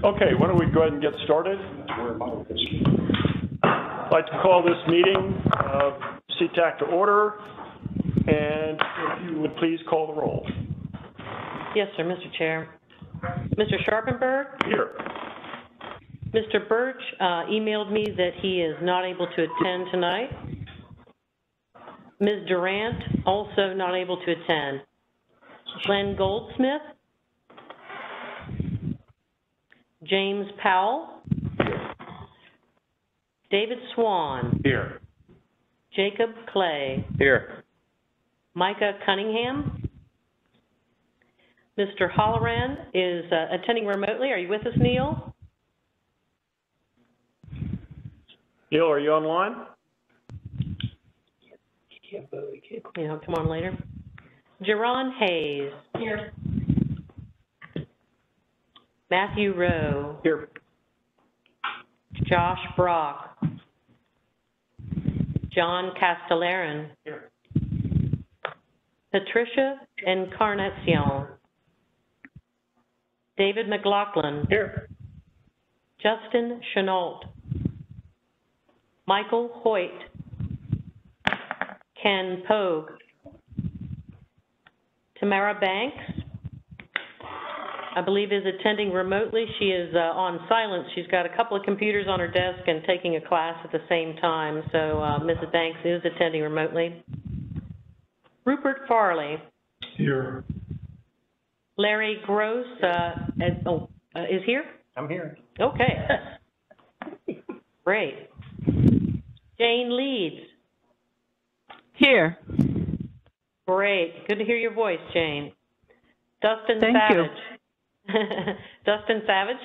Okay, why don't we go ahead and get started? I'd like to call this meeting of Ctac to order, and if you would please call the roll. Yes, sir, Mr. Chair. Mr. Sharpenberg? Here. Mr. Birch emailed me that he is not able to attend tonight. Ms. Durant, also not able to attend. Glenn Goldsmith? James Powell? David Swan? Here. Jacob Clay? Here. Micah Cunningham? Mr. Holloran is attending remotely. Are you with us, Neil? Neil, are you online? Yeah, come on later. Jerron Hayes. Here. Matthew Rowe. Here. Josh Brock. John Castellarin. Here. Patricia Encarnacion. David McLaughlin. Here. Justin Chenault. Michael Hoyt. Ken Pogue. Tamara Banks, I believe, is attending remotely. She is on silent. She's got a couple of computers on her desk and taking a class at the same time, so Mrs. Banks is attending remotely. Rupert Farley. Here. Larry Gross is here? I'm here. Okay. Great. Jane Leeds. Here. Great. Good to hear your voice, Jane. Dustin Thank Savage. Dustin Savage.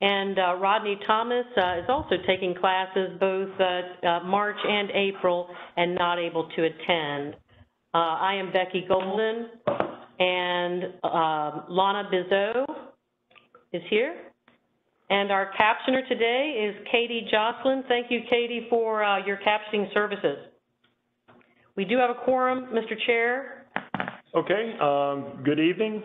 And Rodney Thomas is also taking classes both March and April and not able to attend. I am Becky Golden, and Lana Bizot is here. And our captioner today is Katie Jocelyn. Thank you, Katie, for your captioning services. We do have a quorum, Mr. Chair. Okay, good evening.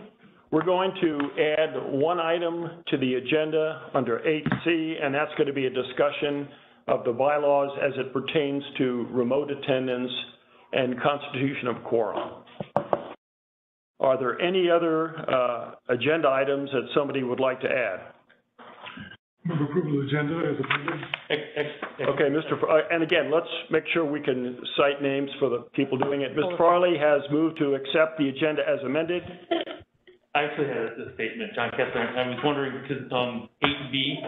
We're going to add one item to the agenda under 8C, and that's going to be a discussion of the bylaws as it pertains to remote attendance and constitution of quorum. Are there any other agenda items that somebody would like to add? Move approval of the agenda as amended. Okay, and again, let's make sure we can cite names for the people doing it. Mr. Farley has moved to accept the agenda as amended. I actually had a statement, John Kessler. I was wondering, because 8B,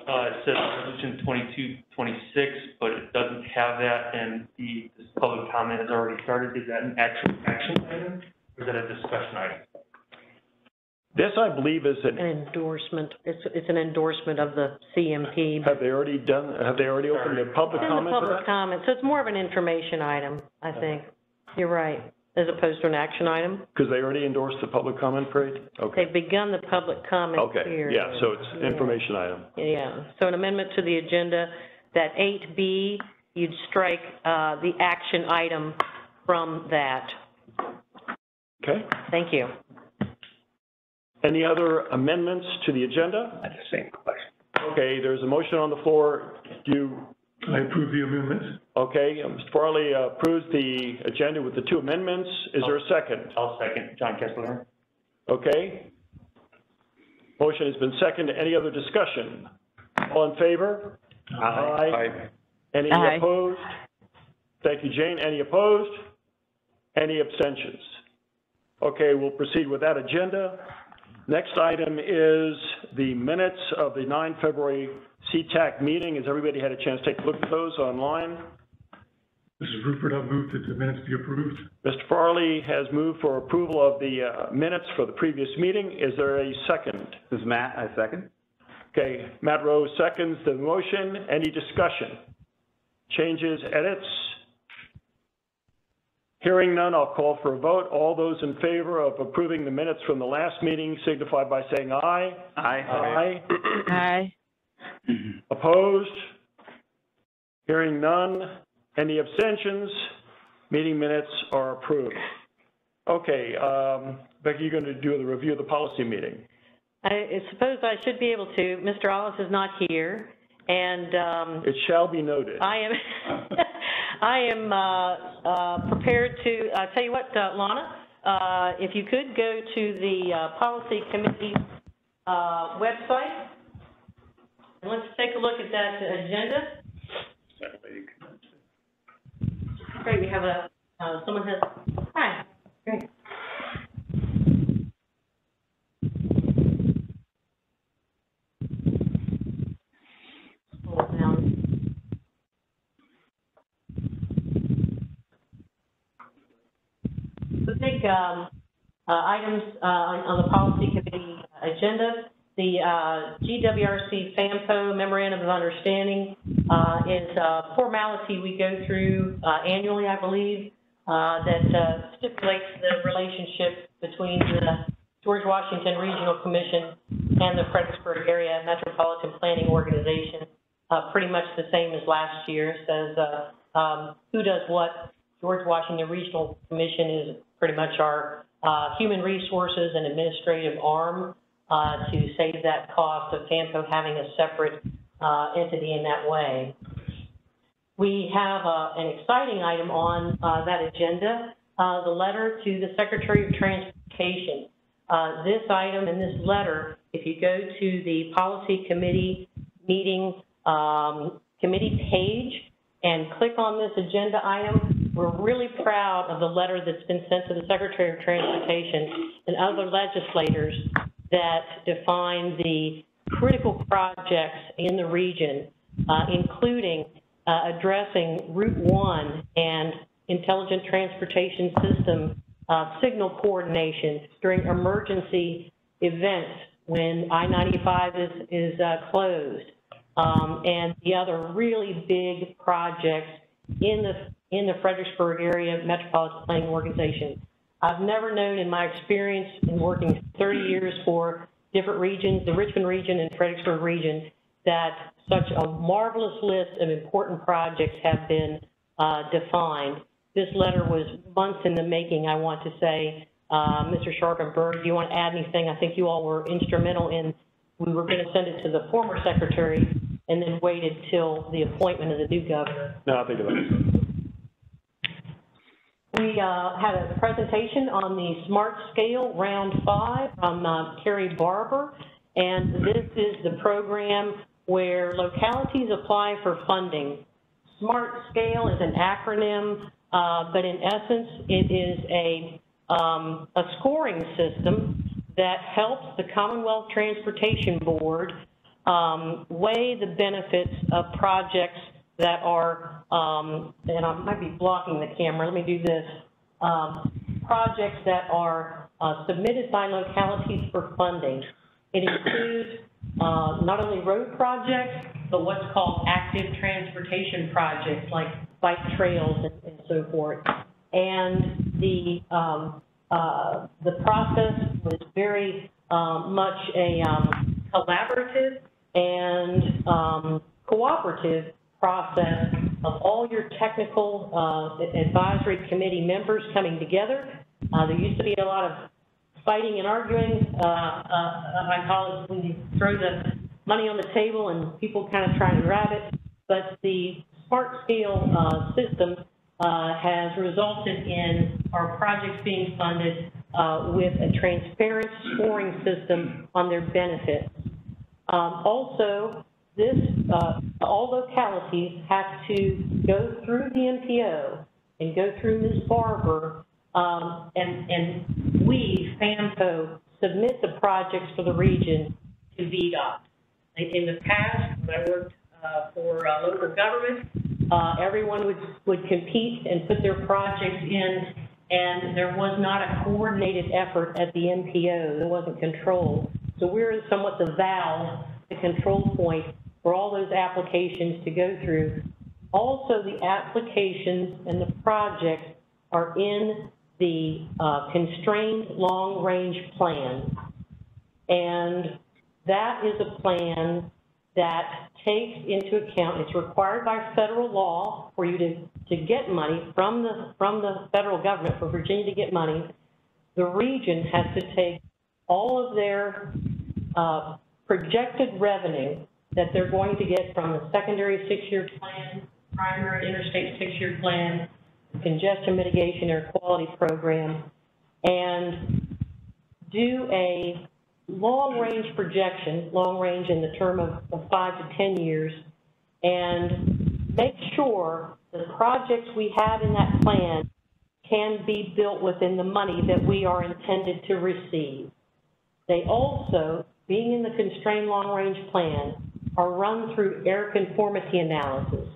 it says resolution 2226, but it doesn't have that, and this public comment has already started. Is that an actual action item, or is that a discussion item? This, I believe, is an endorsement. It's an endorsement of the CMP. Have they already opened the public comment? It's in the public comment, so it's more of an information item, I think. You're right, as opposed to an action item. Because they already endorsed the public comment period? Okay. They've begun the public comment period. Yeah, so it's an information item. Yeah, so an amendment to the agenda that 8B, you'd strike the action item from that. Okay. Thank you. Any other amendments to the agenda? That's the same question. Okay, there's a motion on the floor. I approve the amendments. Okay, Mr. Farley approves the agenda with the two amendments. Is there a second? I'll second. John Kessler. Okay. Motion has been seconded. Any other discussion? All in favor? Aye. Any opposed? Thank you, Jane. Any opposed? Any abstentions? Okay, we'll proceed with that agenda. Next item is the minutes of the 9 February Ctac meeting. Has everybody had a chance to take a look at those online? This is Rupert. I move that the minutes be approved. Mr. Farley has moved for approval of the minutes for the previous meeting. Is there a second? This is Matt. I second. Okay, Matt Rose seconds the motion. Any discussion? Changes, edits? Hearing none, I'll call for a vote. All those in favor of approving the minutes from the last meeting signify by saying aye. Aye. Aye. Opposed? Hearing none. Any abstentions? Meeting minutes are approved. Okay, Becky, you're going to do the review of the policy meeting. I suppose I should be able to. Mr. Ollis is not here, and It shall be noted. I am prepared to tell you what, Lana, if you could go to the policy committee website, and let's take a look at that agenda. Great, we have someone has, hi, great. Hold down. So big items on the policy committee agenda. The GWRC FAMPO Memorandum of Understanding is a formality we go through annually, I believe, that stipulates the relationship between the George Washington Regional Commission and the Fredericksburg Area Metropolitan Planning Organization. Pretty much the same as last year. Says who does what. George Washington Regional Commission is pretty much our human resources and administrative arm to save that cost of FAMPO having a separate entity in that way. We have an exciting item on that agenda, the letter to the Secretary of Transportation. This item and this letter, if you go to the policy committee meeting committee page and click on this agenda item, we're really proud of the letter that's been sent to the Secretary of Transportation and other legislators that define the critical projects in the region, including addressing Route 1 and intelligent transportation system signal coordination during emergency events when I-95 is closed, and the other really big projects in the Fredericksburg Area Metropolitan Planning Organization. I've never known in my experience in working 30 years for different regions, the Richmond region and Fredericksburg region, that such a marvelous list of important projects have been defined. This letter was months in the making, I want to say. Mr. Sharpenberg, do you want to add anything? I think you all were instrumental in, we were going to send it to the former secretary and then waited till the appointment of the new governor. No, I think of that. We had a presentation on the Smart Scale Round 5 from Terry Barber, and this is the program where localities apply for funding. Smart Scale is an acronym, but in essence, it is a scoring system that helps the Commonwealth Transportation Board weigh the benefits of projects that are, and I might be blocking the camera, let me do this, projects that are submitted by localities for funding. It includes not only road projects, but what's called active transportation projects like bike trails and so forth. And the process was very much a collaborative and cooperative process of all your technical advisory committee members coming together. There used to be a lot of fighting and arguing. I call it when you throw the money on the table and people kind of try to grab it. But the Smart Scale system has resulted in our projects being funded with a transparent scoring system on their benefits. Also, this, all localities have to go through the MPO and go through Ms. Barber, and we, FAMPO, submit the projects for the region to VDOT. In the past, when I worked for local government, everyone would compete and put their projects in, and there was not a coordinated effort at the MPO. There wasn't control. So we're somewhat the valve, the control point for all those applications to go through. Also, the applications and the projects are in the constrained long-range plan. And that is a plan that takes into account, it's required by federal law for you to get money from the federal government, for Virginia to get money. The region has to take all of their projected revenue that they're going to get from the secondary 6-year plan, primary interstate 6-year plan, congestion mitigation air quality program, and do a long-range projection, long-range in the term of 5 to 10 years, and make sure the projects we have in that plan can be built within the money that we are intended to receive. They also, being in the constrained long-range plan, are run through air conformity analysis.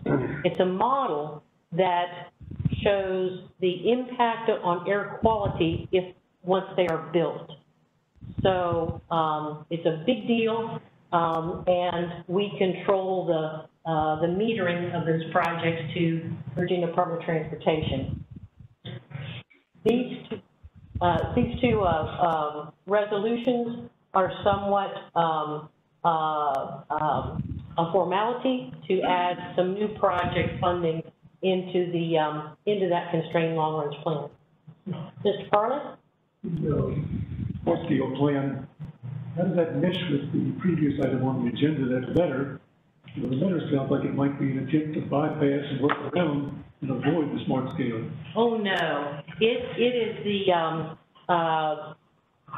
It's a model that shows the impact on air quality once they are built. So it's a big deal, and we control the metering of those projects to Virginia Department of Transportation. These two resolutions are somewhat a formality to add some new project funding into that constrained long-range plan. Mr. Farley? The small-scale plan, how does that mesh with the previous item on the agenda, that letter? The letter sounds like it might be an attempt to bypass and work around and avoid the smart scale. Oh, no. It is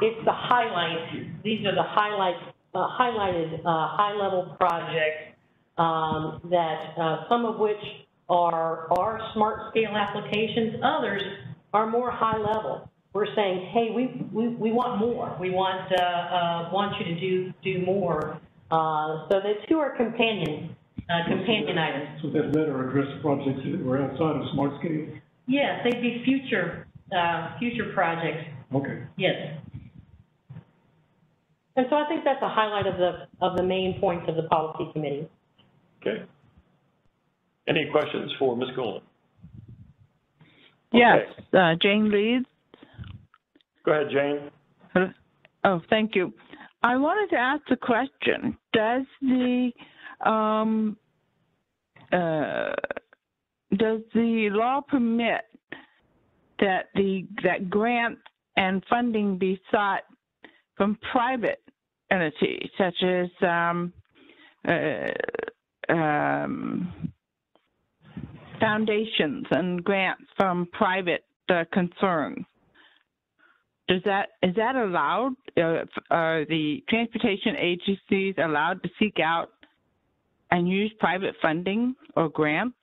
it's the highlight. These are the highlighted high-level projects that some of which are smart scale applications. Others are more high level. We're saying, hey, we want more. We want you to do more. So the two are companion items. So that letter addressed projects that were outside of smart scale? Yes, they'd be future projects. Okay. Yes. And so I think that's a highlight of the main points of the policy committee. Okay. Any questions for Ms. Golden? Yes, Okay. Jane Leeds. Go ahead, Jane. Oh, thank you. I wanted to ask a question. Does the law permit that grants and funding be sought from private entities, such as foundations and grants from private concerns? Is that allowed? Are the transportation agencies allowed to seek out and use private funding or grants?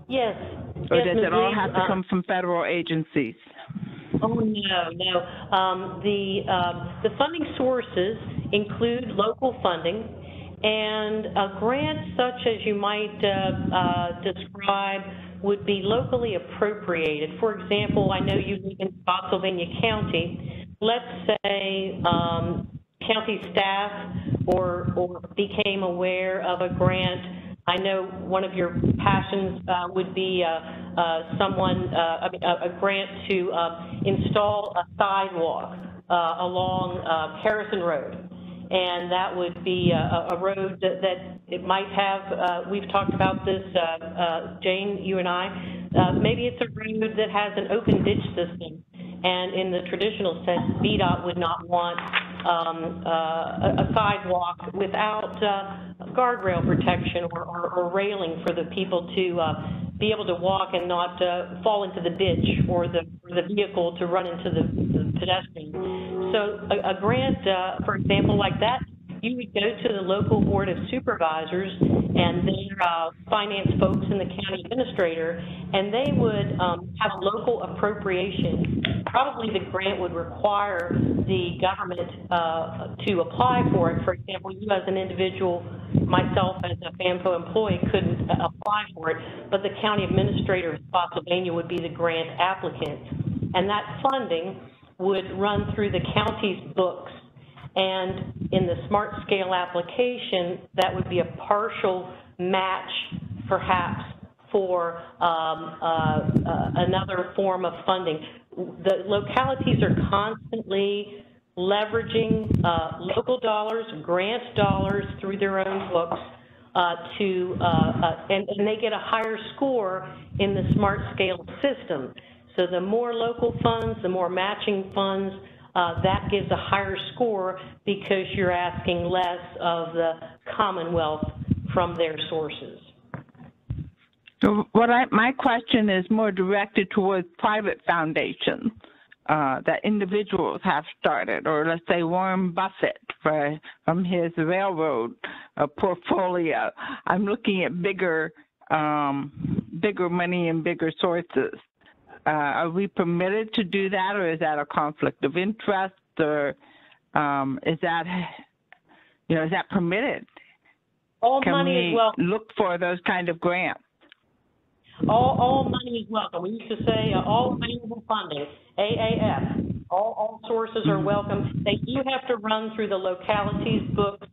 Yes. Or yes, does Ms. it all Leeds, have to come from federal agencies? Oh, no. The funding sources include local funding, and a grant such as you might describe would be locally appropriated. For example, I know you live in Spotsylvania County. Let's say county staff or became aware of a grant. I know one of your passions would be a grant to install a sidewalk along Harrison Road. And that would be a road that it might have, we've talked about this, Jane, you and I, maybe it's a road that has an open ditch system. And in the traditional sense, VDOT would not want a sidewalk without guardrail protection or railing for the people to be able to walk and not fall into the ditch or the vehicle to run into the pedestrian. So a grant, for example, like that, you would go to the local board of supervisors and their finance folks and the county administrator, and they would have a local appropriation. Probably the grant would require the government to apply for it. For example, you as an individual, myself as a FAMPO employee couldn't apply for it, but the county administrator of Spotsylvania would be the grant applicant. And that funding would run through the county's books. And in the smart scale application, that would be a partial match, perhaps, for another form of funding. The localities are constantly leveraging local dollars, grant dollars through their own books and they get a higher score in the smart scale system. So the more local funds, the more matching funds, that gives a higher score because you're asking less of the Commonwealth from their sources. So my question is more directed towards private foundations that individuals have started, or let's say Warren Buffett from his railroad portfolio. I'm looking at bigger money and bigger sources. Are we permitted to do that, or is that a conflict of interest, or is that permitted? All Can money we is welcome. look for those kind of grants? All money is welcome. We used to say all available funding, AAF. All sources are welcome. They do have to run through the locality's books,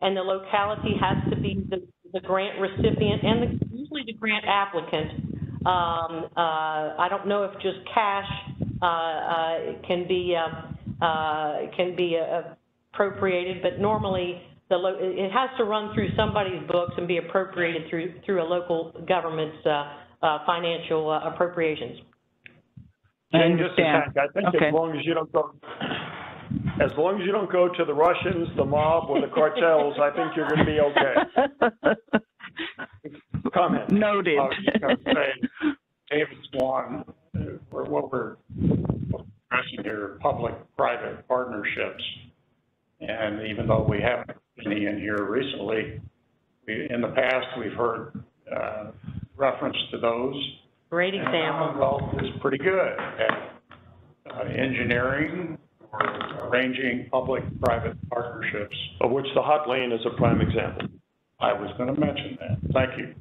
and the locality has to be the grant recipient and usually the grant applicant. I don't know if just cash can be appropriated, but normally it has to run through somebody's books and be appropriated through a local government's financial appropriations. Jane, just a sec. I think as long as you don't go to the Russians, the mob, or the cartels, I think you're going to be okay. Comment. Noted. I was just going to say, David Swan, what we're addressing here, public-private partnerships. And even though we haven't any in here recently, in the past we've heard reference to those. Great example. Commonwealth is pretty good at engineering or arranging public-private partnerships. Of which the hot lane is a prime example. I was going to mention that. Thank you.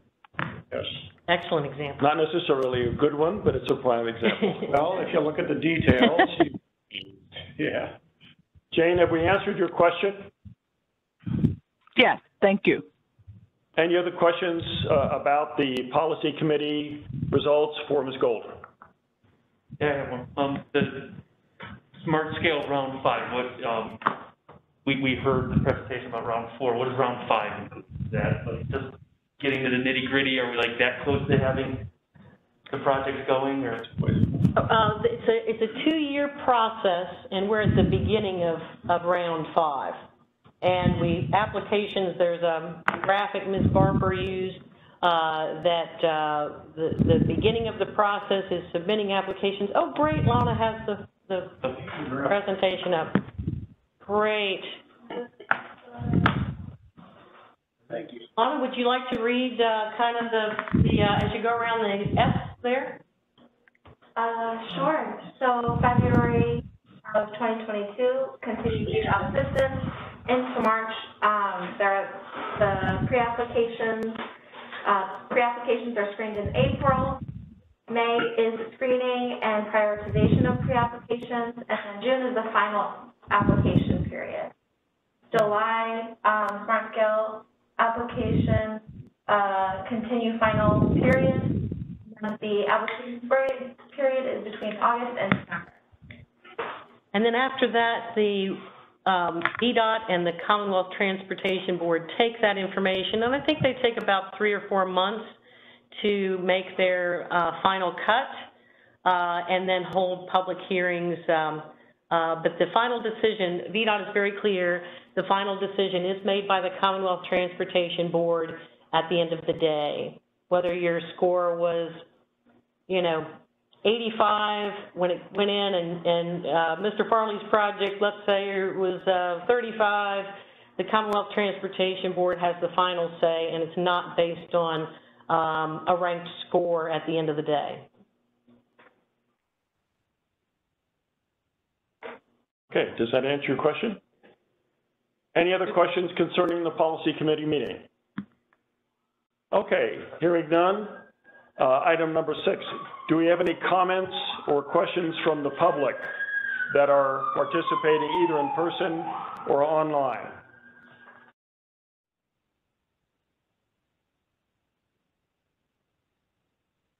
Yes. Excellent example. Not necessarily a good one, but it's a prime example. Well, if you look at the details, yeah. Jane, have we answered your question? Yes, thank you. Any other questions about the policy committee results for Ms. Golden? Yeah, the smart scale round 5, we heard the presentation about round 4. What does round 5 include? Is that like just getting to the nitty gritty? Are we like that close to having the projects going, or? It's a 2-year process, and we're at the beginning of round 5. And there's a graphic Ms. Barber used that the beginning of the process is submitting applications. Oh, great, Lana has the presentation up. Great. Thank you. Lana, would you like to read kind of the as you go around the S there? Sure. So February of 2022, continued use of assistance. Into March, there are the pre-applications. Pre-applications are screened in April. May is screening and prioritization of pre-applications, and then June is the final application period. July, smart scale application, continue final period. And the application period is between August and December. And then after that, the VDOT and the Commonwealth Transportation Board take that information, and I think they take about 3 or 4 months to make their final cut and then hold public hearings. But the final decision, VDOT is very clear, the final decision is made by the Commonwealth Transportation Board at the end of the day. Whether your score was, 85 when it went in, and Mr. Farley's project, let's say it was 35, the Commonwealth Transportation Board has the final say, and it's not based on a ranked score at the end of the day. Okay, does that answer your question? Any other questions concerning the policy committee meeting? Okay, hearing none. Item number 6, do we have any comments or questions from the public that are participating either in person or online?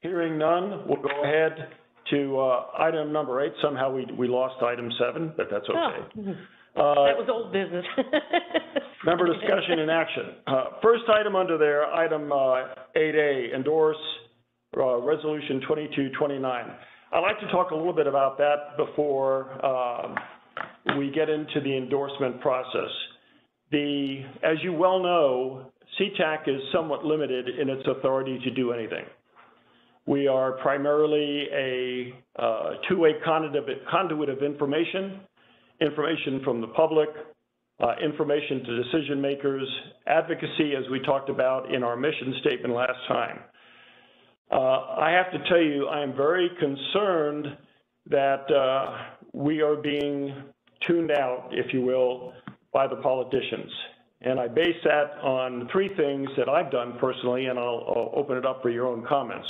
Hearing none, we'll go ahead to item number 8. Somehow we lost item 7, but that's okay. Oh, that was old business. Member discussion and action. First item under there, item 8A, endorse Resolution 2229. I'd like to talk a little bit about that before we get into the endorsement process. As you well know, Ctac is somewhat limited in its authority to do anything. We are primarily a two-way conduit of information from the public, information to decision makers, advocacy, as we talked about in our mission statement last time. I have to tell you, I am very concerned that we are being tuned out, if you will, by the politicians. And I base that on three things that I've done personally, and I'll open it up for your own comments.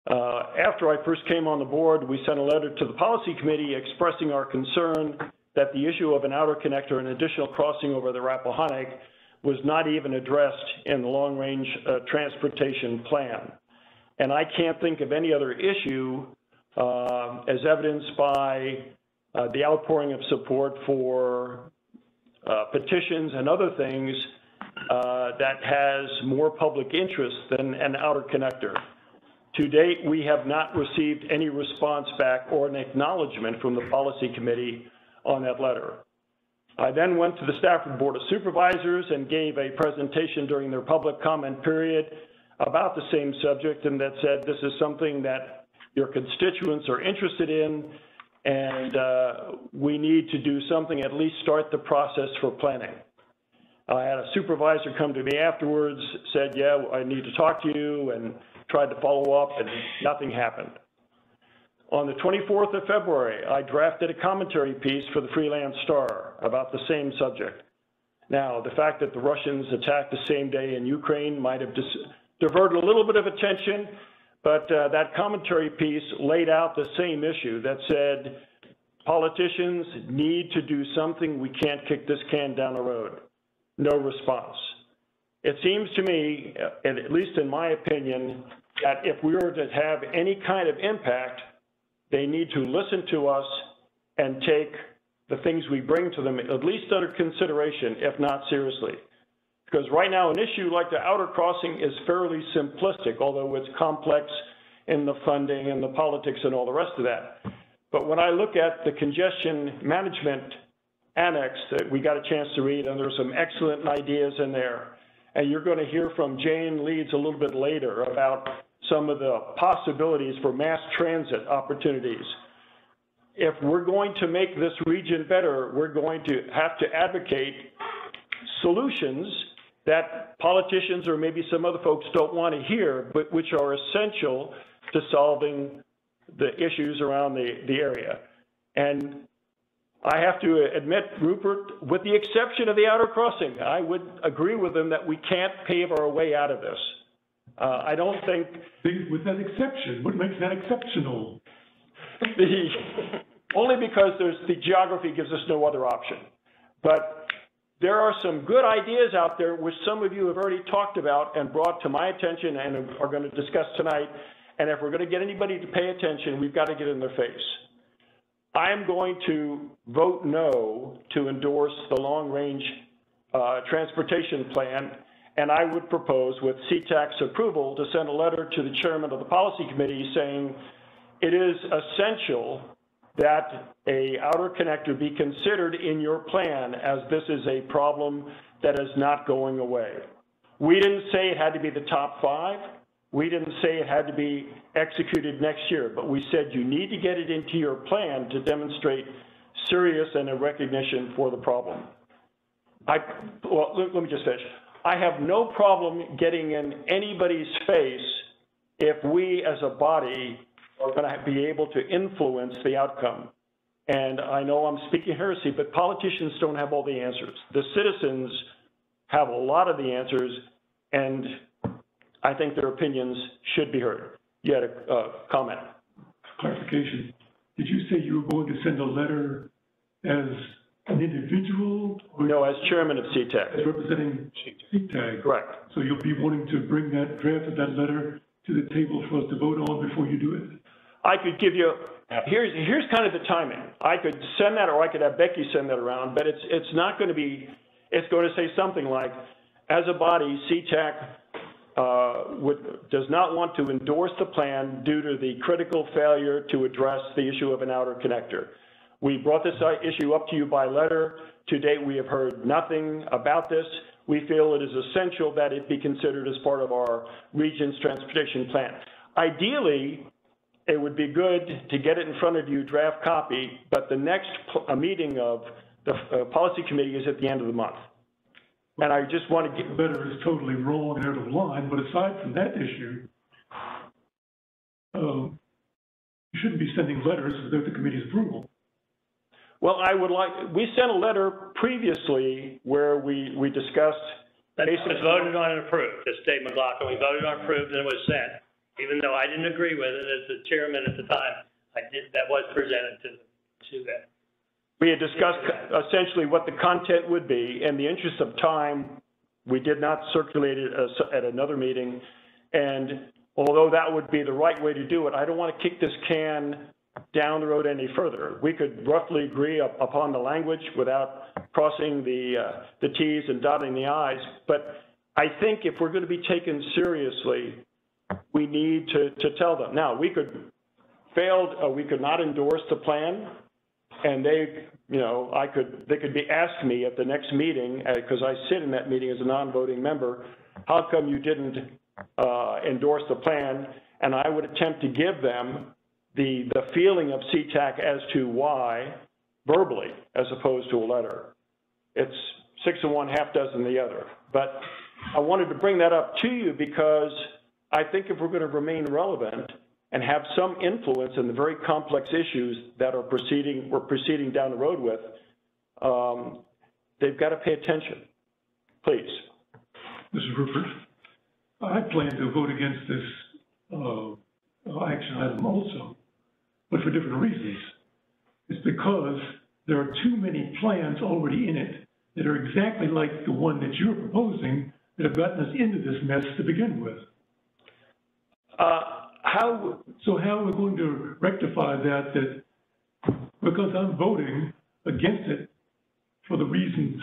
After I first came on the board, we sent a letter to the policy committee expressing our concern that the issue of an outer connector and additional crossing over the Rappahannock was not even addressed in the long-range transportation plan. And I can't think of any other issue as evidenced by the outpouring of support for petitions and other things that has more public interest than an outer connector. To date, we have not received any response back or an acknowledgement from the policy committee on that letter. I then went to the Stafford Board of Supervisors and gave a presentation during their public comment period about the same subject, and that said this is something that your constituents are interested in, and we need to do something, at least start the process for planning. I had a supervisor come to me afterwards, said, yeah, I need to talk to you, and tried to follow up, and nothing happened. On the 24th of February, I drafted a commentary piece for the Freelance Star about the same subject. Now, the fact that the Russians attacked the same day in Ukraine might have diverted a little bit of attention, but that commentary piece laid out the same issue that said, politicians need to do something. We can't kick this can down the road. No response. It seems to me, at least in my opinion, that if we were to have any kind of impact, they need to listen to us and take the things we bring to them at least under consideration, if not seriously. Because right now, an issue like the outer crossing is fairly simplistic, although it's complex in the funding and the politics and all the rest of that. But when I look at the congestion management annex that we got a chance to read, and there's some excellent ideas in there, and you're going to hear from Jane Leeds a little bit later about some of the possibilities for mass transit opportunities. If we're going to make this region better, we're going to have to advocate solutions that politicians or maybe some other folks don't want to hear, but which are essential to solving the issues around the area. And I have to admit, Rupert, with the exception of the outer crossing, I would agree with them that we can't pave our way out of this. I don't think... With that exception, what makes that exceptional? Only because the geography gives us no other option. But there are some good ideas out there which some of you have already talked about and brought to my attention and are going to discuss tonight. And if we're going to get anybody to pay attention, we've got to get in their face. I am going to vote no to endorse the long-range transportation plan, and I would propose, with Ctac's approval, to send a letter to the chairman of the policy committee saying it is essential that a outer connector be considered in your plan, as this is a problem that is not going away. We didn't say it had to be the top 5. We didn't say it had to be executed next year, but we said you need to get it into your plan to demonstrate serious and a recognition for the problem. Well, let me just finish. I have no problem getting in anybody's face if we as a body are going to be able to influence the outcome. And I know I'm speaking heresy, but politicians don't have all the answers. The citizens have a lot of the answers, and I think their opinions should be heard. You had a comment. Clarification. Did you say you were going to send a letter as an individual? No, as chairman of Ctac. As representing Ctac. Correct. So you'll be wanting to bring that draft of that letter to the table for us to vote on before you do it? I could give you, here's kind of the timing. I could send that, or I could have Becky send that around, but it's not going to be, it's going to say something like, as a body, Ctac does not want to endorse the plan due to the critical failure to address the issue of an outer connector. We brought this issue up to you by letter. To date, we have heard nothing about this. We feel it is essential that it be considered as part of our region's transportation plan. Ideally, it would be good to get it in front of you, draft copy, but the next meeting of the policy committee is at the end of the month. And I just want to get... Better is totally wrong and out of line, but aside from that issue, you shouldn't be sending letters without the committee's approval. Well, we sent a letter previously where we discussed... That was voted on and approved, as Dave McLaughlin, we voted on, approved, and it was sent. Even though I didn't agree with it as the chairman at the time, that was presented to that. We had discussed essentially what the content would be. In the interest of time, we did not circulate it at another meeting. And although that would be the right way to do it, I don't want to kick this can down the road any further. We could roughly agree upon the language without crossing the T's and dotting the I's. But I think if we're going to be taken seriously, we need to tell them. Now, we could not endorse the plan, and they could be asked me at the next meeting, because I sit in that meeting as a non-voting member, how come you didn't endorse the plan? And I would attempt to give them the feeling of Ctac as to why, verbally, as opposed to a letter. It's 6 of one, half dozen the other. But I wanted to bring that up to you because I think if we're going to remain relevant and have some influence in the very complex issues that we're proceeding down the road with, they've got to pay attention. Please. Mr. Rupert, I plan to vote against this action item also, but for different reasons. It's because there are too many plans already in it that are exactly like the one that you're proposing that have gotten us into this mess to begin with. So how are we going to rectify that because I'm voting against it for the reasons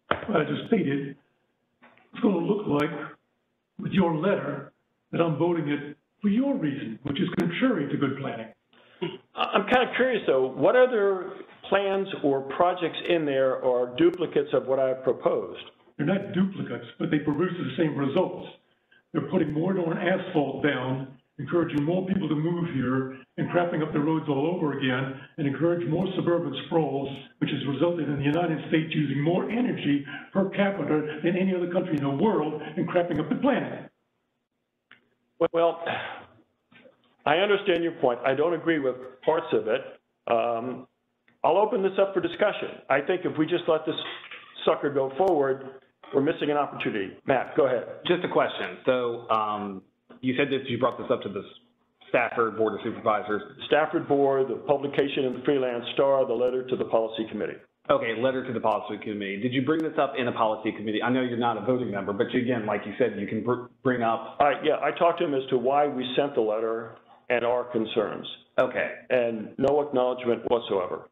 I just stated, it's going to look like with your letter that I'm voting it for your reason, which is contrary to good planning. I'm kind of curious, though, what other plans or projects in there are duplicates of what I've proposed? They're not duplicates, but they produce the same results. They're putting more darn asphalt down, encouraging more people to move here, and crapping up the roads all over again, and encourage more suburban sprawls, which has resulted in the United States using more energy per capita than any other country in the world, and crapping up the planet. Well, I understand your point. I don't agree with parts of it. I'll open this up for discussion. I think if we just let this sucker go forward, we're missing an opportunity. Matt, go ahead. Just a question. So you said that you brought this up to the Stafford Board of Supervisors. Stafford Board, the publication in the Freelance Star, the letter to the Policy Committee. Okay, letter to the Policy Committee. Did you bring this up in a Policy Committee? I know you're not a voting member, but you, again, like you said, you can bring up. Yeah, I talked to him as to why we sent the letter and our concerns. Okay. And no acknowledgement whatsoever.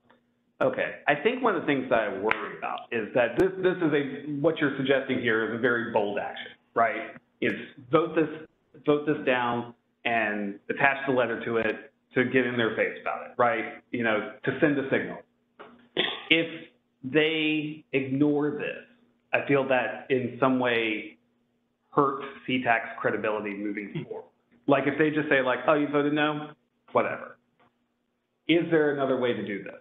Okay. I think one of the things that I worry about is that this is what you're suggesting here is a very bold action, right? It's vote this down and attach the letter to it to get in their face about it, right? You know, to send a signal. If they ignore this, I feel that in some way hurts Ctac's credibility moving forward. Like if they just say like, oh, you voted no, whatever. Is there another way to do this?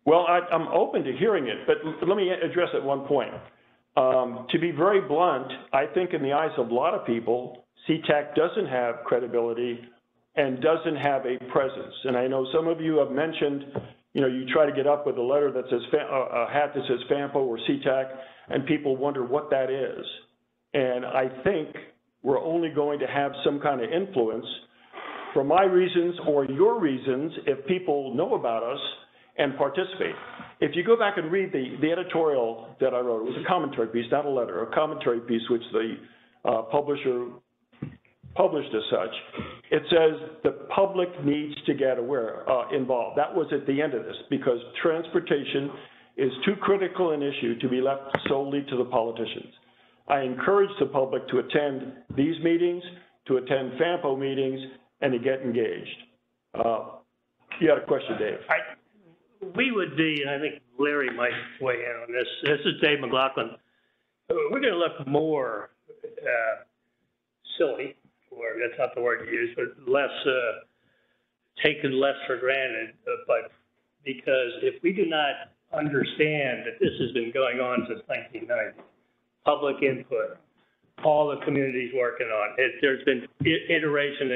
Well, I'm open to hearing it, but let me address at one point. To be very blunt, I think in the eyes of a lot of people, Ctac doesn't have credibility and doesn't have a presence. And I know some of you have mentioned, you know, you try to get up with a letter that says, a hat that says FAMPO or Ctac, and people wonder what that is. And I think we're only going to have some kind of influence for my reasons or your reasons if people know about us and participate. If you go back and read the editorial that I wrote, it was a commentary piece, not a letter, a commentary piece which the publisher published as such. It says the public needs to get involved. That was at the end of this because transportation is too critical an issue to be left solely to the politicians. I encourage the public to attend these meetings, to attend FAMPO meetings, and to get engaged. You had a question, Dave. we would be, and I think Larry might weigh in on this. This is Dave McLaughlin. We're going to look more silly, or that's not the word you use, but less taken less for granted. But because if we do not understand that this has been going on since 1990, public input, all the communities working on it, there's been iteration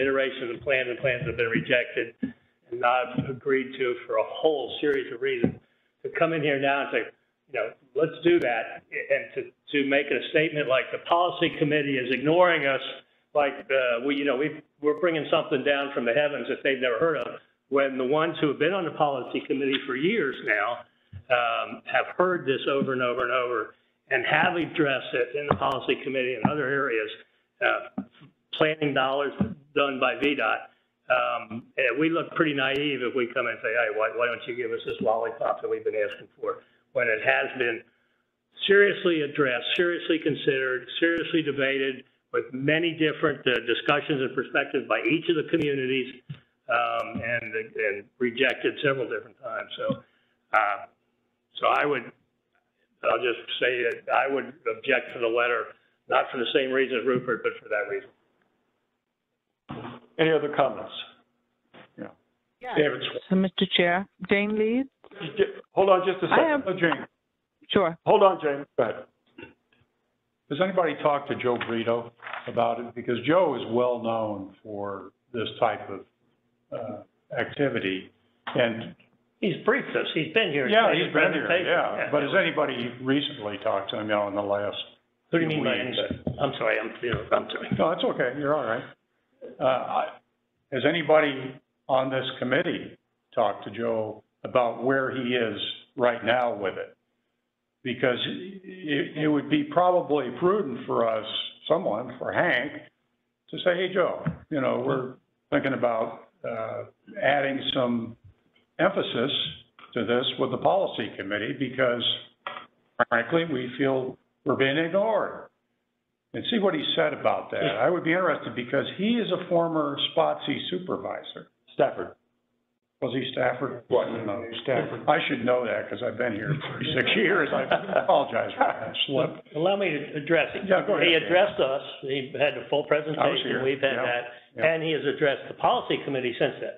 of plans, and plans have been rejected and not agreed to for a whole series of reasons. To come in here now and say, you know, let's do that, and to make a statement like the policy committee is ignoring us, like we're bringing something down from the heavens that they've never heard of, when the ones who have been on the policy committee for years now have heard this over and over and over, and have addressed it in the policy committee and other areas, planning dollars done by VDOT. We look pretty naive if we come and say, hey, why don't you give us this lollipop that we've been asking for, when it has been seriously addressed, seriously considered, seriously debated, with many different discussions and perspectives by each of the communities, and rejected several different times. So I'll just say that I would object to the letter, not for the same reason as Rupert, but for that reason. Any other comments? Yeah. David. So, Mr. Chair, Jane Lee? Hold on just a second. Jane. Sure. Hold on, Jane. Go ahead. Has anybody talked to Joe Brito about it? Because Joe is well known for this type of activity, and He's briefed us. He's been here. yeah, he's been here. Yeah. Yeah, but has anybody recently talked to him, in the last? What do you mean by weeks? anybody? I'm sorry. I'm sorry. No, it's okay. You're all right. Has anybody on this committee talked to Joe about where he is right now with it? Because it would be probably prudent for us, for Hank, to say, hey, Joe, we're thinking about adding some emphasis to this with the policy committee, because frankly, we feel we're being ignored. And see what he said about that. I would be interested, because he is a former Spotsy supervisor. Stafford. Was he Stafford? What? No, Stafford. I should know that because I've been here 36 years. I apologize for that slip. Allow me to address it. Yeah, go ahead. He addressed us. He had a full presentation. I was here. We've had that. Yeah. And he has addressed the policy committee since then.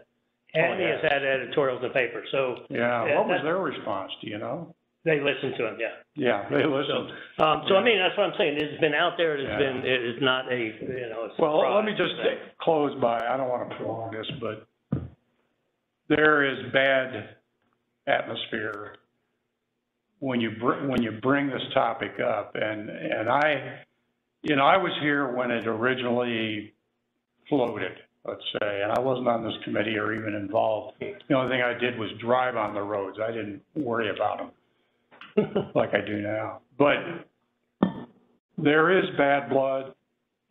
And he has had editorials in the paper. So yeah, what was their response? Do you know? they listened to him, yeah. Yeah, they listened. So I mean, that's what I'm saying. It's been out there. It is not a, a Well, surprise. let me just close by, I don't want to prolong this, but there is bad atmosphere when you bring this topic up, and I was here when it originally floated, let's say, and I wasn't on this committee or even involved. The only thing I did was drive on the roads. I didn't worry about them like I do now. But there is bad blood,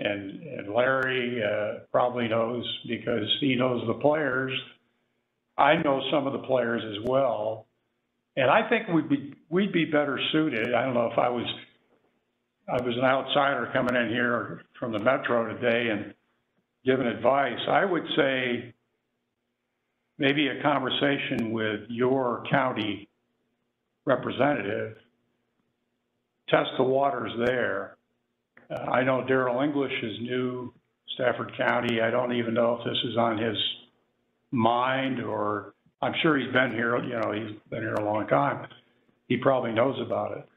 and Larry probably knows, because he knows the players. I know some of the players as well, and I think we'd be better suited. I don't know if I was an outsider coming in here from the Metro today and giving advice. I would say maybe a conversation with your county representative, test the waters there. I know Darrell English is new, Stafford County. I don't even know if this is on his mind, or I'm sure he's been here, he's been here a long time. He probably knows about it.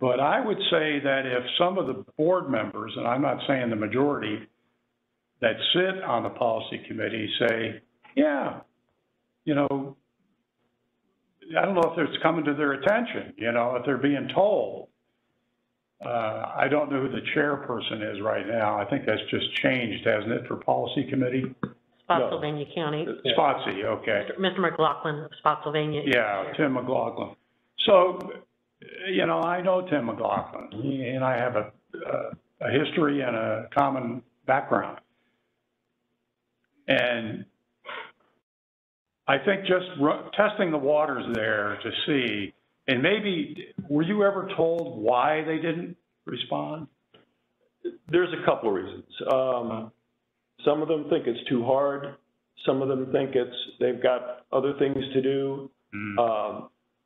But I would say that if some of the board members, and I'm not saying the majority, that sit on the policy committee say, yeah, I don't know if it's coming to their attention, if they're being told. I don't know who the chairperson is right now. I think that's just changed, hasn't it, for policy committee? Spotsylvania County. Spotsy, okay. Mr. McLaughlin of Spotsylvania. Yeah, Tim McLaughlin. So, I know Tim McLaughlin. He and I have a history and a common background. And I think just testing the waters there to see, and maybe, were you ever told why they didn't respond? There's a couple of reasons. Some of them think it's too hard. Some of them think they've got other things to do.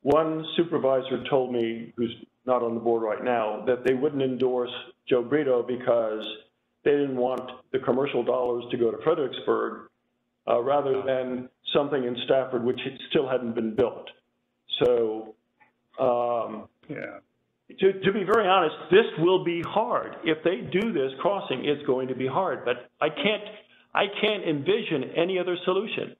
One supervisor told me, who's not on the board right now, that they wouldn't endorse Joe Brito because they didn't want the commercial dollars to go to Fredericksburg rather than something in Stafford, which still hadn't been built. So, to be very honest, this will be hard. If they do this crossing, it's going to be hard. But I can't envision any other solution.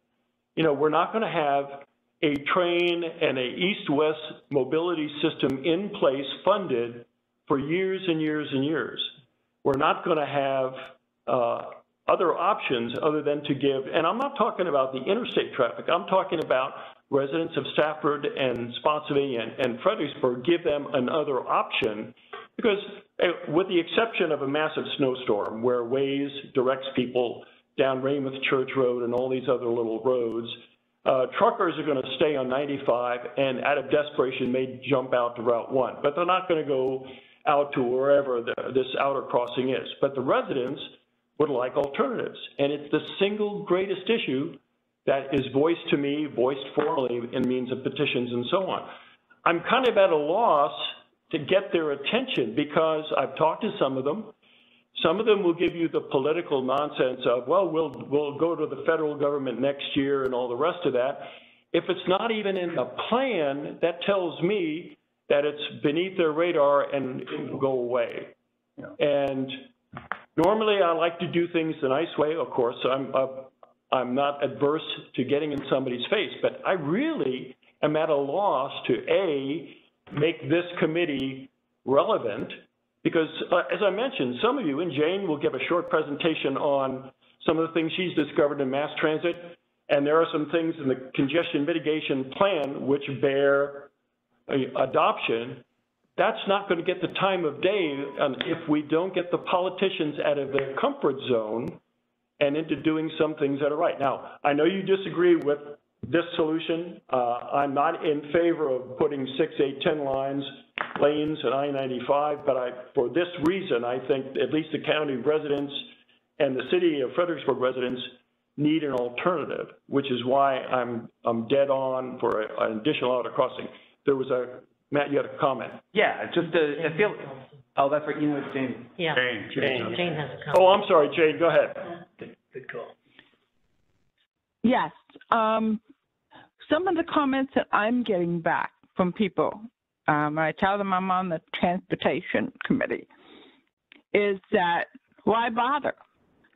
You know, we're not going to have a train and a east-west mobility system in place, funded for years and years and years. We're not going to have other options other than to give, and I'm not talking about the interstate traffic, I'm talking about residents of Stafford and Spotsylvania and Fredericksburg, give them another option, because with the exception of a massive snowstorm where Waze directs people down Raymond Church Road and all these other little roads, truckers are going to stay on 95 and out of desperation may jump out to Route 1, but they're not going to go out to wherever this outer crossing is. But the residents would like alternatives, and it's the single greatest issue that is voiced to me, voiced formally in means of petitions and so on. I'm kind of at a loss to get their attention because I've talked to some of them. Some of them will give you the political nonsense of, well, we'll go to the federal government next year and all the rest of that. If it's not even in the plan, that tells me that it's beneath their radar and it will go away. Yeah. And normally I like to do things the nice way, of course. I'm not adverse to getting in somebody's face, but I really am at a loss to, A, make this committee relevant, because as I mentioned, some of you, and Jane will give a short presentation on some of the things she's discovered in mass transit, and there are some things in the congestion mitigation plan which bear adoption. That's not going to get the time of day if we don't get the politicians out of their comfort zone and into doing some things that are right. Now, I know you disagree with this solution. I'm not in favor of putting 6, 8, 10 lanes at I-95, but for this reason, I think at least the county residents and the city of Fredericksburg residents need an alternative, which is why I'm dead on for an additional outer crossing. There was Matt, you had a comment. Yeah, just I feel, oh, that's right, you know, it's Jane. Yeah. Jane has a comment. Oh, I'm sorry, Jane, go ahead. Good call. Yes. Some of the comments that I'm getting back from people, I tell them I'm on the transportation committee, is that why bother?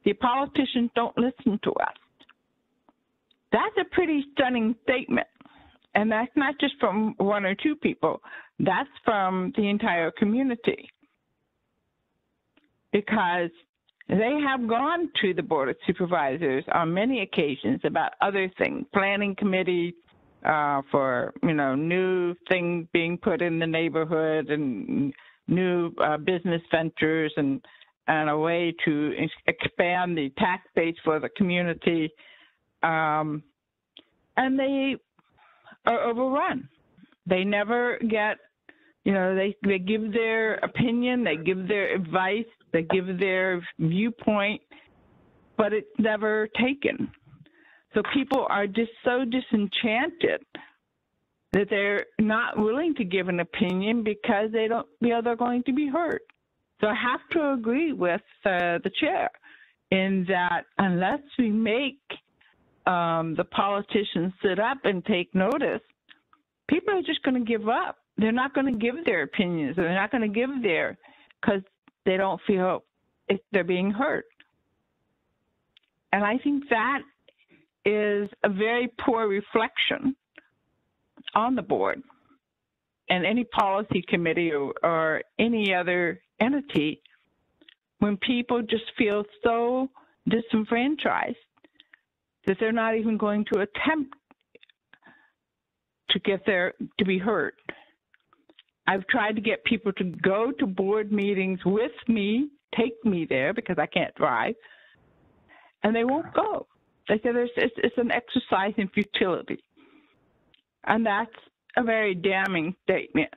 The politicians don't listen to us. That's a pretty stunning statement. And that's not just from one or two people. That's from the entire community. Because they have gone to the Board of Supervisors on many occasions about other things, planning committee for, new things being put in the neighborhood and new business ventures and a way to expand the tax base for the community. And they are overrun. They never get, they give their opinion, they give their advice, they give their viewpoint, but it's never taken. So people are just so disenchanted that they're not willing to give an opinion because they don't feel they're going to be heard. So I have to agree with the chair in that unless we make the politicians sit up and take notice, people are just going to give up. They're not going to give their opinions. They're not going to give because they don't feel they're being heard. And I think that is a very poor reflection on the board and any policy committee or any other entity when people just feel so disenfranchised that they're not even going to attempt to be heard. I've tried to get people to go to board meetings with me, take me there because I can't drive, and they won't go. They say it's an exercise in futility. And that's a very damning statement.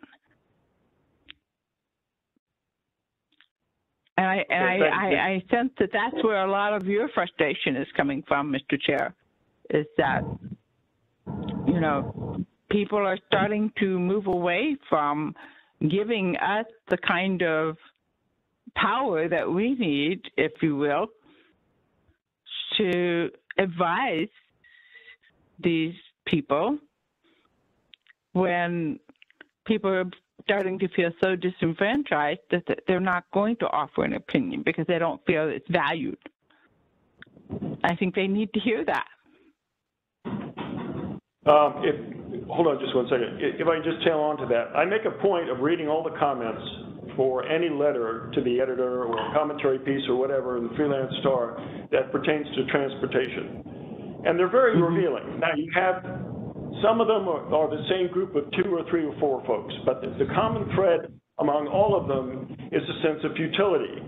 And I sense that that's where a lot of your frustration is coming from, Mr. Chair, is that, people are starting to move away from giving us the kind of power that we need, if you will, to advise these people when people are starting to feel so disenfranchised that they're not going to offer an opinion because they don't feel it's valued. I think they need to hear that. Hold on just one second. If I can just tail on to that, I make a point of reading all the comments for any letter to the editor or a commentary piece or whatever in the Freelance Star that pertains to transportation. And they're very revealing. Now, you have, some of them are the same group of 2 or 3 or 4 folks, but the common thread among all of them is a sense of futility.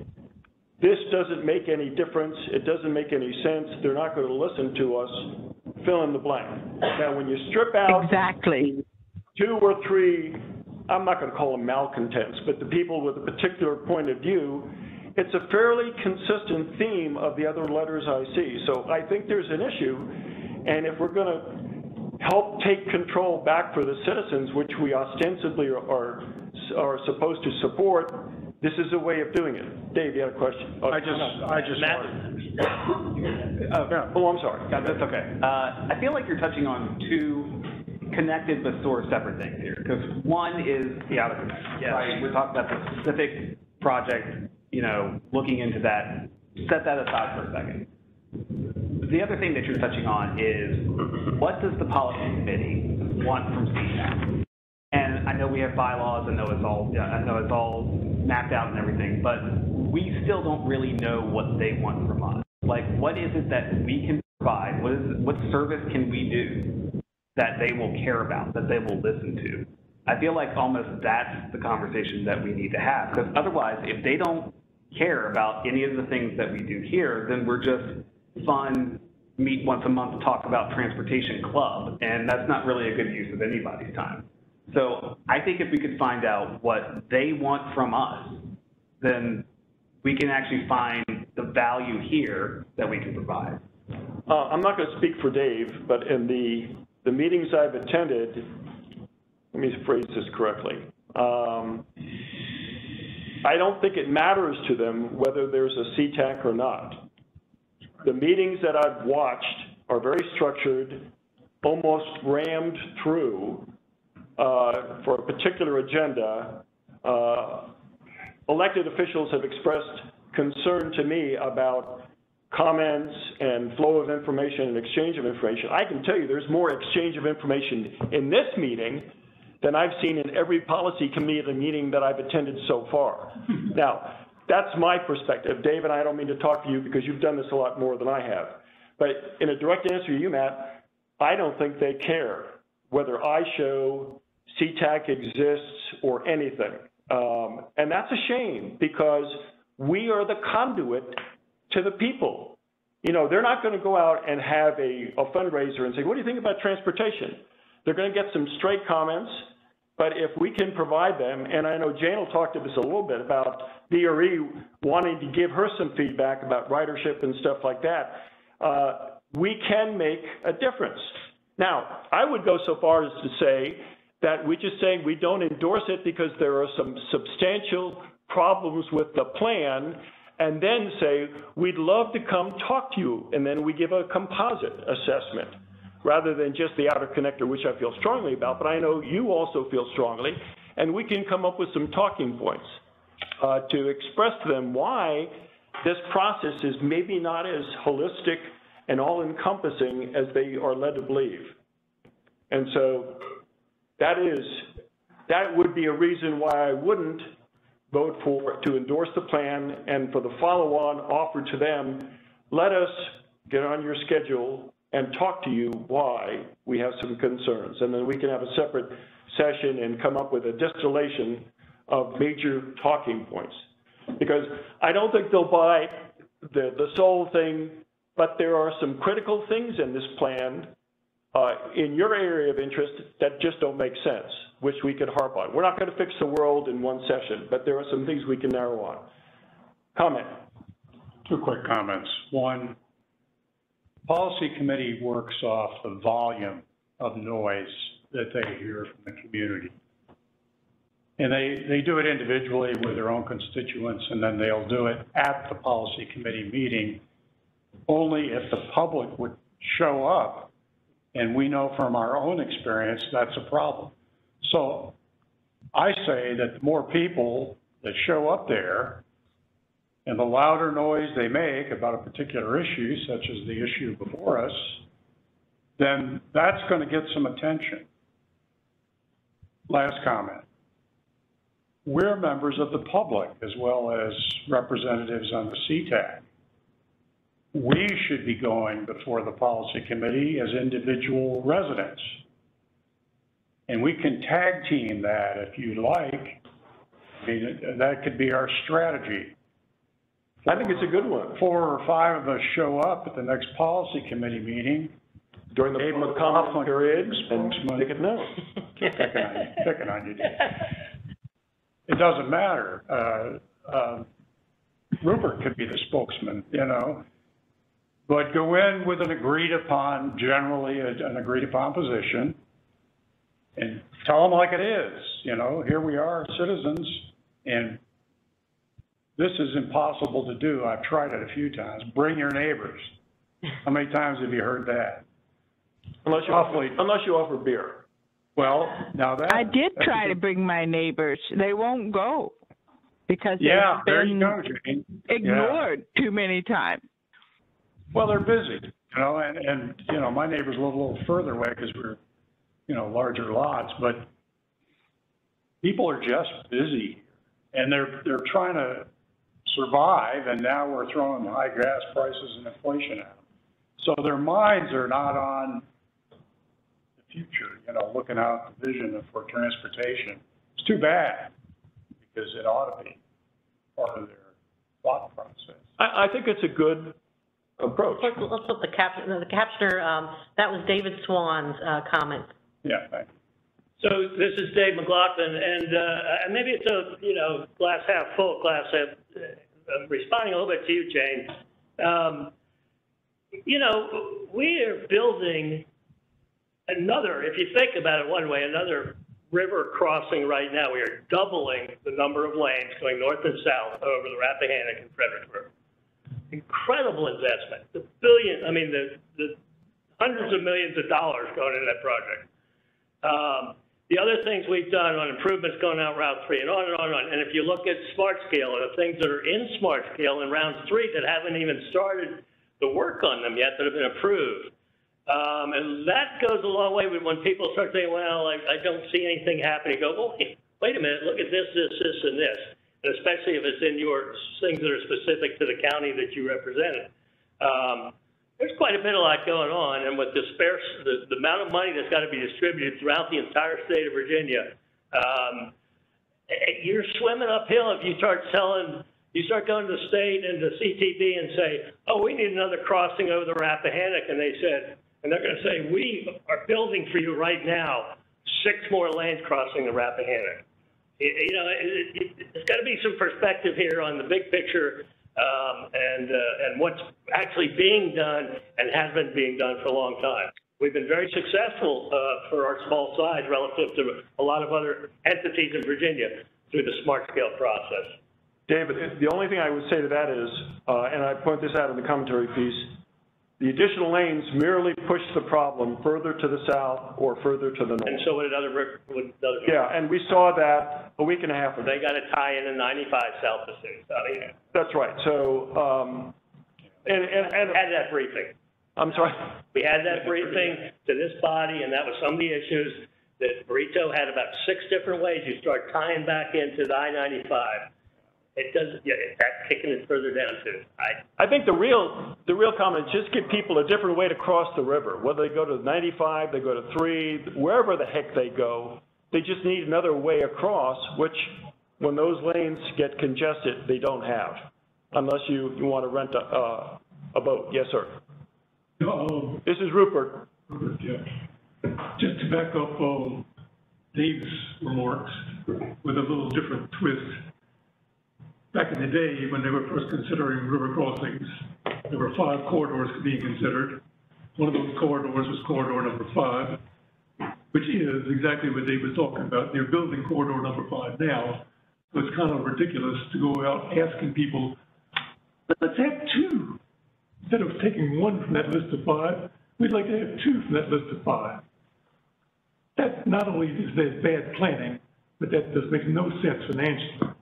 This doesn't make any difference. It doesn't make any sense. They're not going to listen to us. Fill in the blank. Now, when you strip out exactly 2 or 3, I'm not going to call them malcontents, but the people with a particular point of view, it's a fairly consistent theme of the other letters I see. So I think there's an issue, and if we're going to help take control back for the citizens, which we ostensibly are supposed to support, this is a way of doing it. Dave, you had a question? I just Oh, I'm sorry. That's okay. I feel like you're touching on 2 connected but sort of separate things here. Because one is the out of connect. Yes. Right? We're talking about the specific project, you know, looking into that. Set that aside for a second. The other thing that you're touching on is what does the policy committee want from Ctac? And I know we have bylaws. I know it's all mapped out and everything, but we still don't really know what they want from us. Like, what is it that we can provide? What service can we do that they will care about, that they will listen to? I feel like almost that's the conversation that we need to have, because otherwise, if they don't care about any of the things that we do here, then we're just fun, meet once a month, talk about transportation club, and that's not really a good use of anybody's time. So I think if we could find out what they want from us, then we can actually find the value here that we can provide. I'm not going to speak for Dave, but in the meetings I've attended, let me phrase this correctly. I don't think it matters to them whether there's a Ctac or not. The meetings that I've watched are very structured, almost rammed through for a particular agenda. Elected officials have expressed concern to me about comments and flow of information and exchange of information. I can tell you there's more exchange of information in this meeting than I've seen in every policy committee meeting that I've attended so far. Now, that's my perspective. Dave, and I don't mean to talk to you because you've done this a lot more than I have. But in a direct answer to you, Matt, I don't think they care whether I show Ctac exists or anything. And that's a shame because we are the conduit to the people. You know, they're not going to go out and have a fundraiser and say, what do you think about transportation? They're going to get some straight comments, but if we can provide them, and I know Jane will talk to this a little bit about BRE wanting to give her some feedback about ridership and stuff like that, we can make a difference. Now, I would go so far as to say that we're just saying we don't endorse it because there are some substantial problems with the plan, and then say, we'd love to come talk to you, and then we give a composite assessment, rather than just the outer connector, which I feel strongly about, but I know you also feel strongly, and we can come up with some talking points to express to them why this process is maybe not as holistic and all-encompassing as they are led to believe. And so that would be a reason why I wouldn't vote to endorse the plan, and for the follow-on offer to them, let us get on your schedule and talk to you why we have some concerns. And then we can have a separate session and come up with a distillation of major talking points. Because I don't think they'll buy the sole thing, but there are some critical things in this plan in your area of interest that just don't make sense, which we could harp on. We're not going to fix the world in one session, but there are some things we can narrow on. Comment. 2 quick comments. One, policy committee works off the volume of noise that they hear from the community. And they do it individually with their own constituents, and then they'll do it at the policy committee meeting, only if the public would show up. And we know from our own experience, that's a problem. So I say that the more people that show up there, and the louder noise they make about a particular issue, such as the issue before us, then that's going to get some attention. Last comment. We're members of the public as well as representatives on the Ctac. We should be going before the policy committee as individual residents. And we can tag team that if you like. I mean, that could be our strategy. I think it's a good one. 4 or 5 of us show up at the next policy committee meeting. During the public comment period, and make it known. Picking on you, Dave. It doesn't matter. Rupert could be the spokesman, you know. But go in with an agreed upon, generally an agreed upon position, and tell them like it is, you know, here we are, citizens, and this is impossible to do. I've tried it a few times. Bring your neighbors. How many times have you heard that? Unless you offer beer. Well, now that... I did try to bring my neighbors. They won't go because yeah, they've there been you go, Jane. ignored too many times. Well, they're busy, you know, and you know, my neighbors live a little further away because we're, you know, larger lots, but people are just busy, and they're trying to survive, and now we're throwing high gas prices and inflation at them. So their minds are not on the future, you know, looking out the vision for transportation. It's too bad, because it ought to be part of their thought process. I think it's a good approach. Let's put the captioner, that was David Swan's comment. Yeah, thank you. So this is Dave McLaughlin, and maybe it's a, you know, glass half full, glass half, I'm responding a little bit to you, Jane. You know, we are building another, if you think about it one way, another river crossing right now. We are doubling the number of lanes going north and south over the Rappahannock and Fredericksburg. Incredible investment. The hundreds of millions of dollars going into that project. The other things we've done on improvements going out Route 3 and on and on and on. And if you look at Smart Scale and the things that are in Smart Scale in Round 3 that haven't even started the work on them yet that have been approved. And that goes a long way when people start saying, well, I don't see anything happening. You go, well, wait a minute, look at this, this, this, and this. And especially if it's in your things that are specific to the county that you represented. There's quite a bit of lot going on, and with the amount of money that's got to be distributed throughout the entire state of Virginia, you're swimming uphill if you start going to the state and the CTB and say, oh, we need another crossing over the Rappahannock, and they're going to say, we are building for you right now 6 more lanes crossing the Rappahannock. You know, there's got to be some perspective here on the big picture. And what's actually being done and has been being done for a long time. We've been very successful for our small size relative to a lot of other entities in Virginia through the Smart Scale process. David, the only thing I would say to that is, and I point this out in the commentary piece, the additional lanes merely push the problem further to the south or further to the north. And so would other. Yeah, and we saw that a week and a half ago. They got to tie in 95 south to 6. That's right. So, and had that briefing. I'm sorry? We had that briefing to this body, and that was some of the issues that Burrito had about 6 different ways you start tying back into the I-95. It doesn't, that's kicking it further down too. I think the real comment is just give people a different way to cross the river. Whether they go to 95, they go to 3, wherever the heck they go, they just need another way across, which when those lanes get congested, they don't have, unless you want to rent a boat. Yes, sir. This is Rupert. Yeah. Just to back up Dave's remarks with a little different twist. Back in the day, when they were first considering river crossings, there were 5 corridors being considered. One of those corridors was corridor number 5. which is exactly what Dave was talking about. They're building corridor number 5 now, so it's kind of ridiculous to go out asking people, let's have 2. Instead of taking 1 from that list of 5, we'd like to have 2 from that list of 5. That not only is that bad planning, but that just makes no sense financially.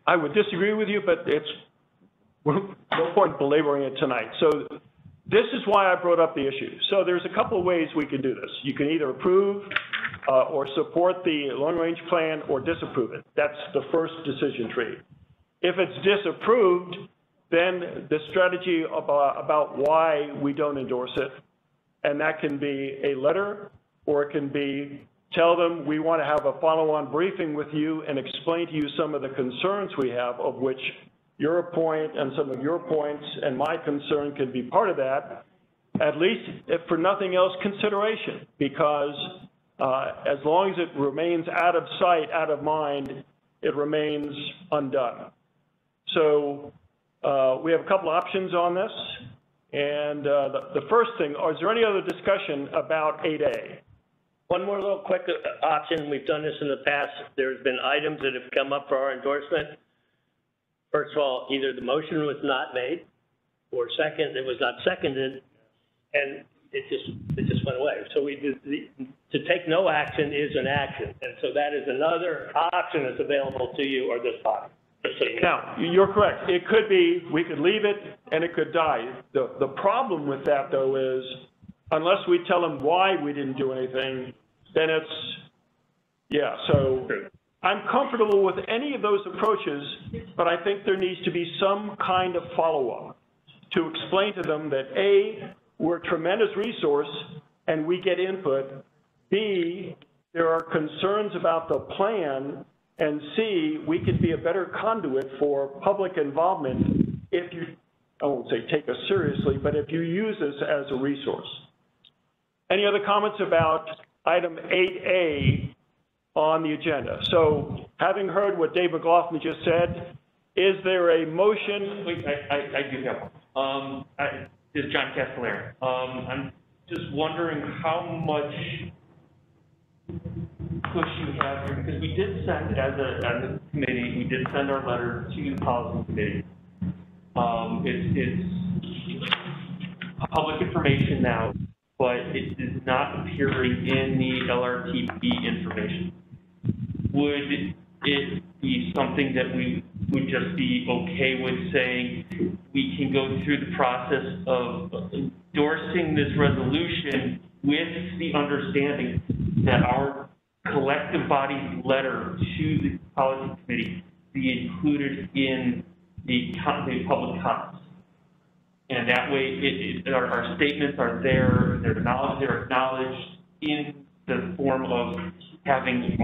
I would disagree with you, but it's no point belaboring it tonight. So this is why I brought up the issue. So there's a couple of ways we can do this. You can either approve or support the long-range plan or disapprove it. That's the first decision tree. If it's disapproved, then the strategy about why we don't endorse it, and that can be a letter, or it can be tell them we want to have a follow-on briefing with you and explain to you some of the concerns we have, of which your point and some of your points and my concern can be part of that, at least if for nothing else, consideration, because as long as it remains out of sight, out of mind, it remains undone. So we have a couple options on this. And the first thing, is there any other discussion about 8A? One more little quick option. We've done this in the past. There's been items that have come up for our endorsement. First of all, either the motion was not made, or second, it was not seconded, and it just went away. So we did to take no action is an action, and so that is another option that's available to you or this body. Now, you're correct. It could be, we could leave it and it could die. The problem with that, though, is unless we tell them why we didn't do anything, then it's, yeah, so I'm comfortable with any of those approaches, but I think there needs to be some kind of follow-up to explain to them that A, we're a tremendous resource and we get input, B, there are concerns about the plan, and C, we could be a better conduit for public involvement if you, I won't say take us seriously, but if you use this as a resource. Any other comments about item 8A on the agenda? So having heard what Dave McLaughlin just said, is there a motion? Wait, I do have one. This is John Castellari. I'm just wondering how much push you have here, because we did send, as a committee, we did send our letter to the policy committee. It's public information now, but it is not appearing in the LRTP information. Would it be something that we would just be okay with saying we can go through the process of endorsing this resolution with the understanding that our collective body's letter to the policy committee be included in the public comments? And that way, our statements are there, they're acknowledged in the form of having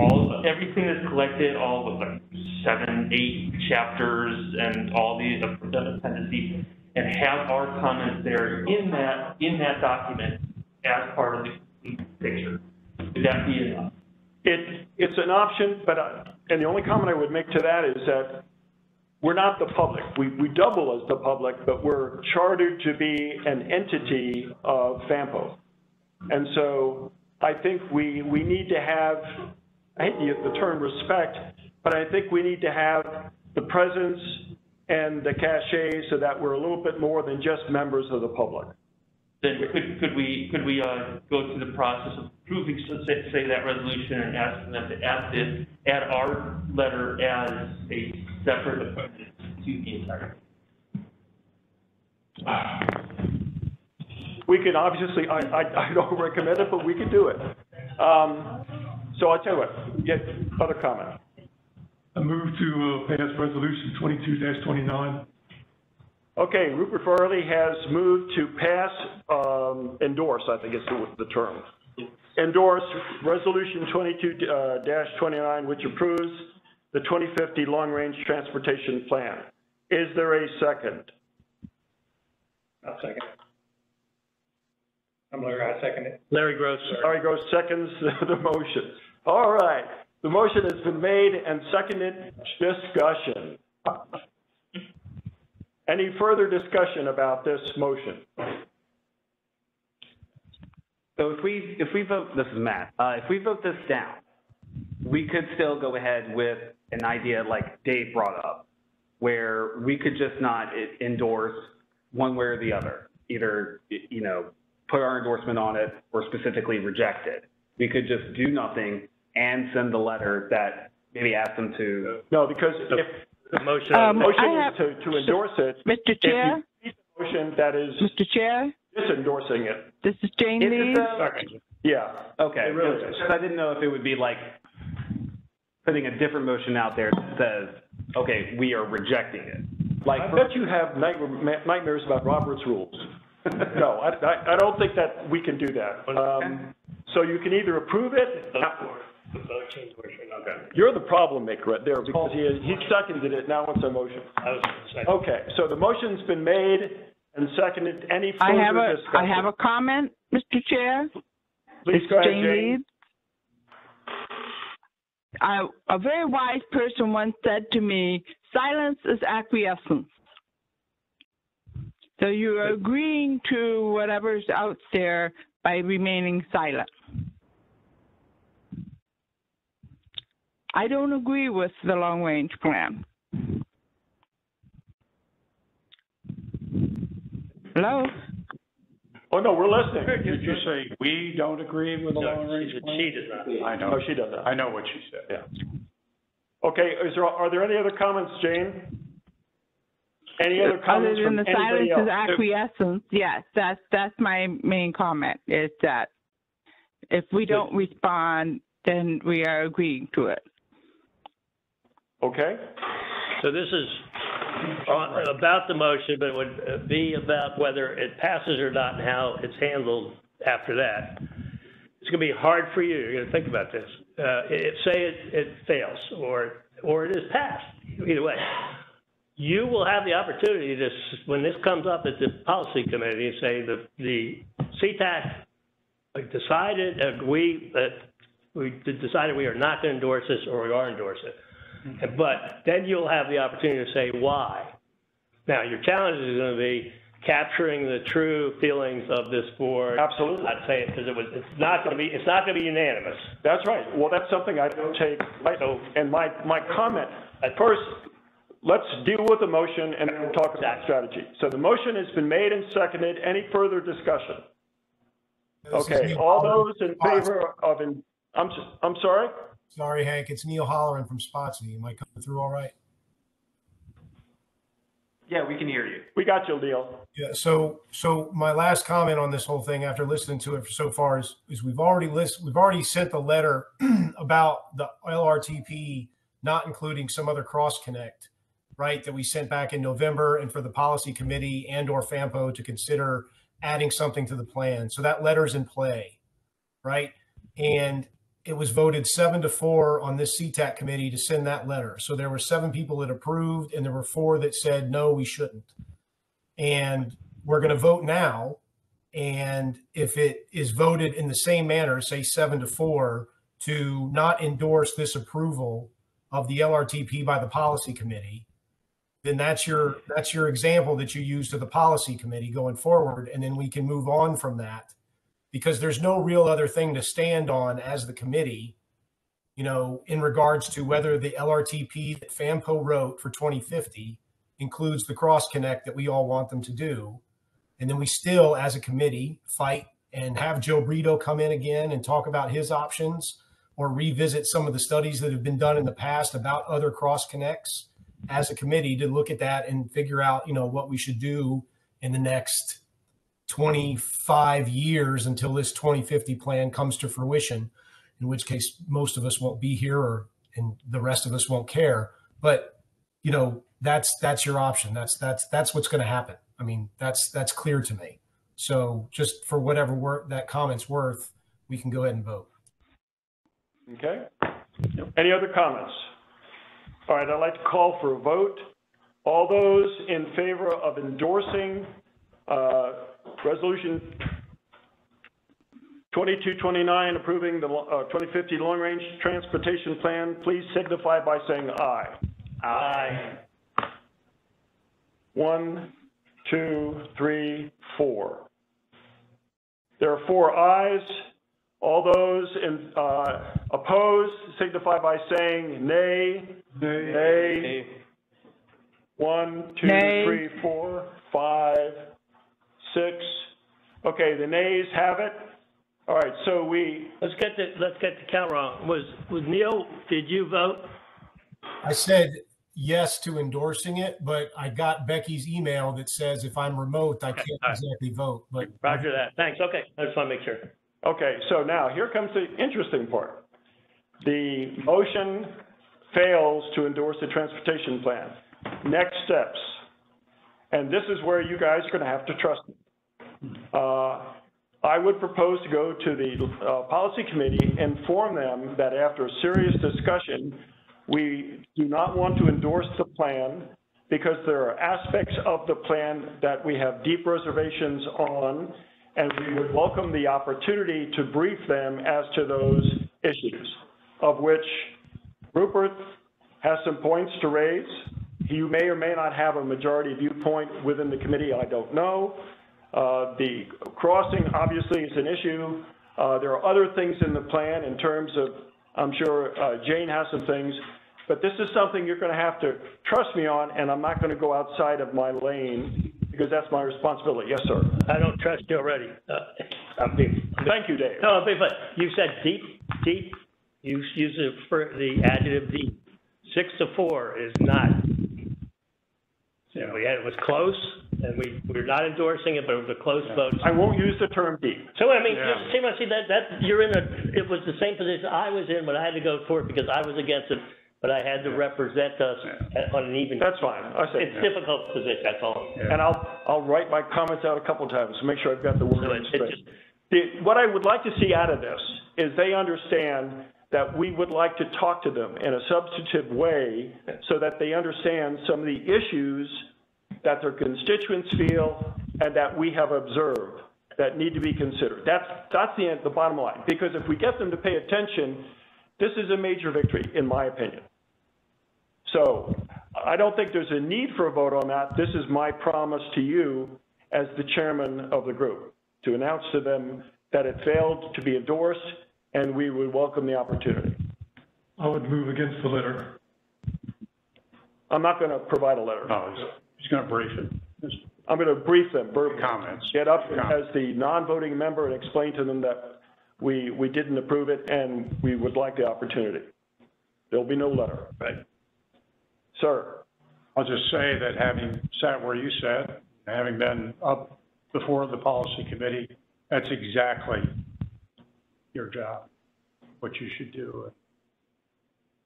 everything that's collected, all of like 7, 8 chapters and all the appendices, and have our comments there in that document as part of the picture. Would that be enough? It's an option, but and the only comment I would make to that is that we're not the public. We double as the public, but we're chartered to be an entity of FAMPO. And so I think we need to have, I hate to use the term respect, but I think we need to have the presence and the cachet so that we're a little bit more than just members of the public. Then could we go through the process of approving, so say that resolution, and ask them to add our letter as a separate appendix to the entire? We can obviously, I don't recommend it, but we can do it. So I'll tell you what, get other comment. I move to pass resolution 22-29. Okay, Rupert Farley has moved to pass, endorse, I think is the term. Endorse resolution 22-29, which approves the 2050 long-range transportation plan. Is there a second? I'll second it. I'm Larry, I second it. Larry Gross. Larry Gross seconds the motion. All right, the motion has been made and seconded. Discussion. Any further discussion about this motion? So if we vote, this is Matt, if we vote this down, we could still go ahead with an idea like Dave brought up, where we could just not endorse one way or the other, either, you know, put our endorsement on it or specifically reject it. We could just do nothing and send the letter that maybe ask them to. No, because if The motion, is to endorse it. Mr. Chair? If you motion that is Mr. Chair? disendorsing it. This is Jane Is it Lee. though? Yeah. Okay, It really is. because I didn't know if it would be like putting a different motion out there that says, okay, we are rejecting it. Like, I bet you have nightmares about Robert's rules. No, I don't think that we can do that. So you can either approve it. okay. You're the problem maker right there because he seconded it. Now it's a motion. I was gonna say. Okay, so the motion's been made and seconded. Any further discussion? I have a comment, Mr. Chair. Please go ahead, Jane Jane. Lee. A very wise person once said to me, silence is acquiescence. So you are agreeing to whatever's out there by remaining silent. I don't agree with the long-range plan. Hello? Oh, no, we're listening. Did you say we don't agree with the long-range plan? She does not. I know. No, she doesn't. I know what she said. Yeah. Okay, are there any other comments, Jane? Any other comments Other from than the anybody silence else? is acquiescence, yes, that's my main comment, is that if we don't respond, then we are agreeing to it. Okay. So this is about the motion, but it would be about whether it passes or not and how it's handled after that. It's going to be hard for you. You're going to think about this. Say it fails or it is passed, either way. You will have the opportunity to, when this comes up at the policy committee, and say the Ctac decided, we decided we are not going to endorse this or we are endorsing it. But then you'll have the opportunity to say why. Now, your challenge is going to be capturing the true feelings of this board. Absolutely. I'd say it because it's not going to be unanimous. That's right. Well, that's something I don't take lightly. And my comment, at first, let's deal with the motion and then we'll talk about strategy. So the motion has been made and seconded. Any further discussion? Okay, all those in favor of, I'm sorry? Sorry, Hank, it's Neil Holleran from Spotsy. Am I coming through all right? yeah, we can hear you. We got you, Neil. Yeah, so my last comment on this whole thing after listening to it so far is we've already sent the letter about the LRTP not including some other cross connect, right, that we sent back in November, and for the policy committee and or FAMPO to consider adding something to the plan. So that letter's in play, right? And it was voted 7-4 on this Ctac committee to send that letter. So there were 7 people that approved and there were 4 that said, no, we shouldn't. And we're going to vote now. And if it is voted in the same manner, say 7-4, to not endorse this approval of the LRTP by the policy committee, then that's your example that you use to the policy committee going forward. And then we can move on from that, because there's no real other thing to stand on as the committee, you know, in regards to whether the LRTP that FAMPO wrote for 2050 includes the cross connect that we all want them to do. And then we still, as a committee, fight and have Joe Brito come in again and talk about his options, or revisit some of the studies that have been done in the past about other cross connects as a committee to look at that and figure out, you know, what we should do in the next 25 years until this 2050 plan comes to fruition, in which case most of us won't be here, and the rest of us won't care. But, you know, that's your option. That's what's going to happen. I mean, that's clear to me. So just for whatever that comment's worth, we can go ahead and vote. Okay. Any other comments? All right, I'd like to call for a vote. All those in favor of endorsing Resolution 2229, approving the 2050 long-range transportation plan, please signify by saying aye. Aye. 1, 2, 3, 4. There are 4 ayes. All those opposed signify by saying nay. Nay. Nay. 1, 2, Nay. 3, 4, 5, 6. Okay, the nays have it. All right, so Let's get the count wrong. Was Neil, did you vote? I said yes to endorsing it, but I got Becky's email that says if I'm remote, I can't all right. exactly vote. But Roger that. Thanks. Okay, I just want to make sure. Okay, so now here comes the interesting part. The motion fails to endorse the transportation plan. Next steps. And this is where you guys are going to have to trust me. I would propose to go to the policy committee, inform them that after a serious discussion, we do not want to endorse the plan because there are aspects of the plan that we have deep reservations on, and we would welcome the opportunity to brief them as to those issues, of which Rupert has some points to raise. You may or may not have a majority viewpoint within the committee, I don't know. The crossing obviously is an issue. There are other things in the plan in terms of, I'm sure Jane has some things, but this is something you're going to have to trust me on, and I'm not going to go outside of my lane because that's my responsibility. Yes, sir. I don't trust you already. Thank you, Dave. No, but you said deep. You use the adjective deep. 6-4 is not. It was close, and we're not endorsing it, but it was a close vote. I won't use the term deep. So, I mean, see that you're it was the same position I was in, but I had to go for it because I was against it, but I had to represent us on an even. That's fine. It's a difficult position, that's all. Yeah. And I'll write my comments out a couple of times to make sure I've got the wording straight. What I would like to see out of this is they understand that we would like to talk to them in a substantive way so that they understand some of the issues that their constituents feel and that we have observed that need to be considered. That's the bottom line. Because if we get them to pay attention, this is a major victory, in my opinion. So I don't think there's a need for a vote on that. This is my promise to you as the chairman of the group, to announce to them that it failed to be endorsed, and we would welcome the opportunity. I would move against the letter. I'm not going to provide a letter. No, he's going to brief it. I'm going to brief them. Comments. Get up as the non-voting member and explain to them that we didn't approve it and we would like the opportunity. There'll be no letter. Right. Sir. I'll just say that having sat where you sat, having been up before the policy committee, that's exactly your job, what you should do.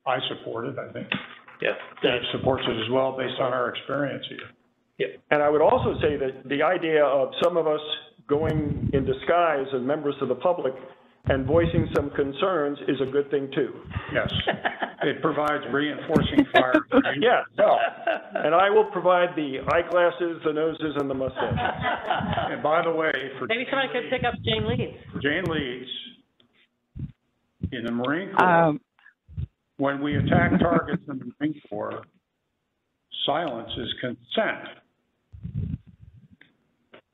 I support it, I think. Yeah. Dave supports it as well based on our experience here. Yeah. And I would also say that the idea of some of us going in disguise as members of the public and voicing some concerns is a good thing too. Yes. It provides reinforcing fire. Yeah, well, and I will provide the eyeglasses, the noses, and the mustache. And by the way, Maybe somebody could pick up Jane Leeds. Jane Leeds, in the Marine Corps, when we attack targets in the Marine Corps, silence is consent.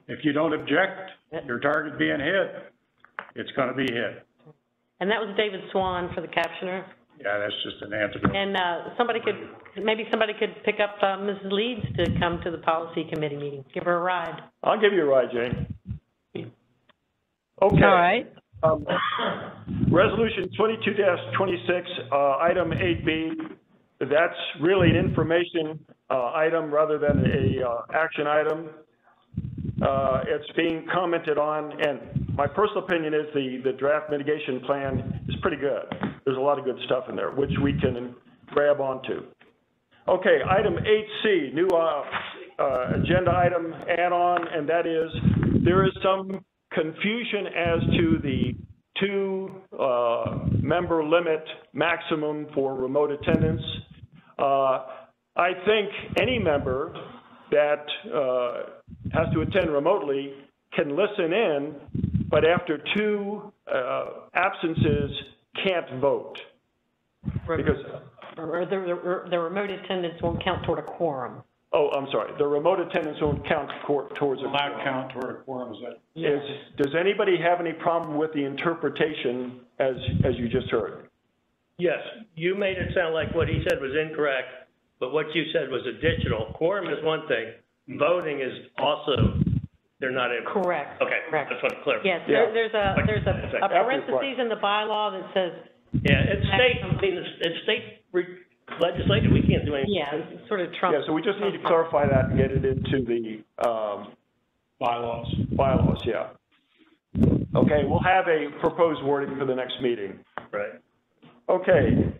If you don't object, your target being hit, it's going to be hit. And that was David Swan for the captioner. Yeah, that's just an antidote. And maybe somebody could pick up Mrs. Leeds to come to the policy committee meeting. Give her a ride. I'll give you a ride, Jane. Okay. All right. Resolution 22-26, item 8B. That's really an information item rather than a action item. It's being commented on, and my personal opinion is the draft mitigation plan is pretty good. There's a lot of good stuff in there, which we can grab onto. Okay, item 8C, new agenda item add-on, and that is there is some confusion as to the 2-member limit maximum for remote attendance. I think any member that has to attend remotely can listen in, but after 2 absences can't vote. Because the remote attendance won't count toward a quorum. Oh, I'm sorry, the remote attendance won't count towards a Not count toward a quorum, is that? Does anybody have any problem with the interpretation as you just heard? Yes, you made it sound like what he said was incorrect, but what you said was additional. Quorum is one thing, voting is also, they're not able. Correct. Okay, Correct. that's what I'm clear. Yes, Yeah. there's a parentheses in the bylaw that says, Yeah, it's state, I mean, it's state legislative, we can't do anything. yeah, it's sort of Trump. Yeah, so we just need to clarify that and get it into the Bylaws. bylaws, yeah. Okay, we'll have a proposed wording for the next meeting. Right. Okay.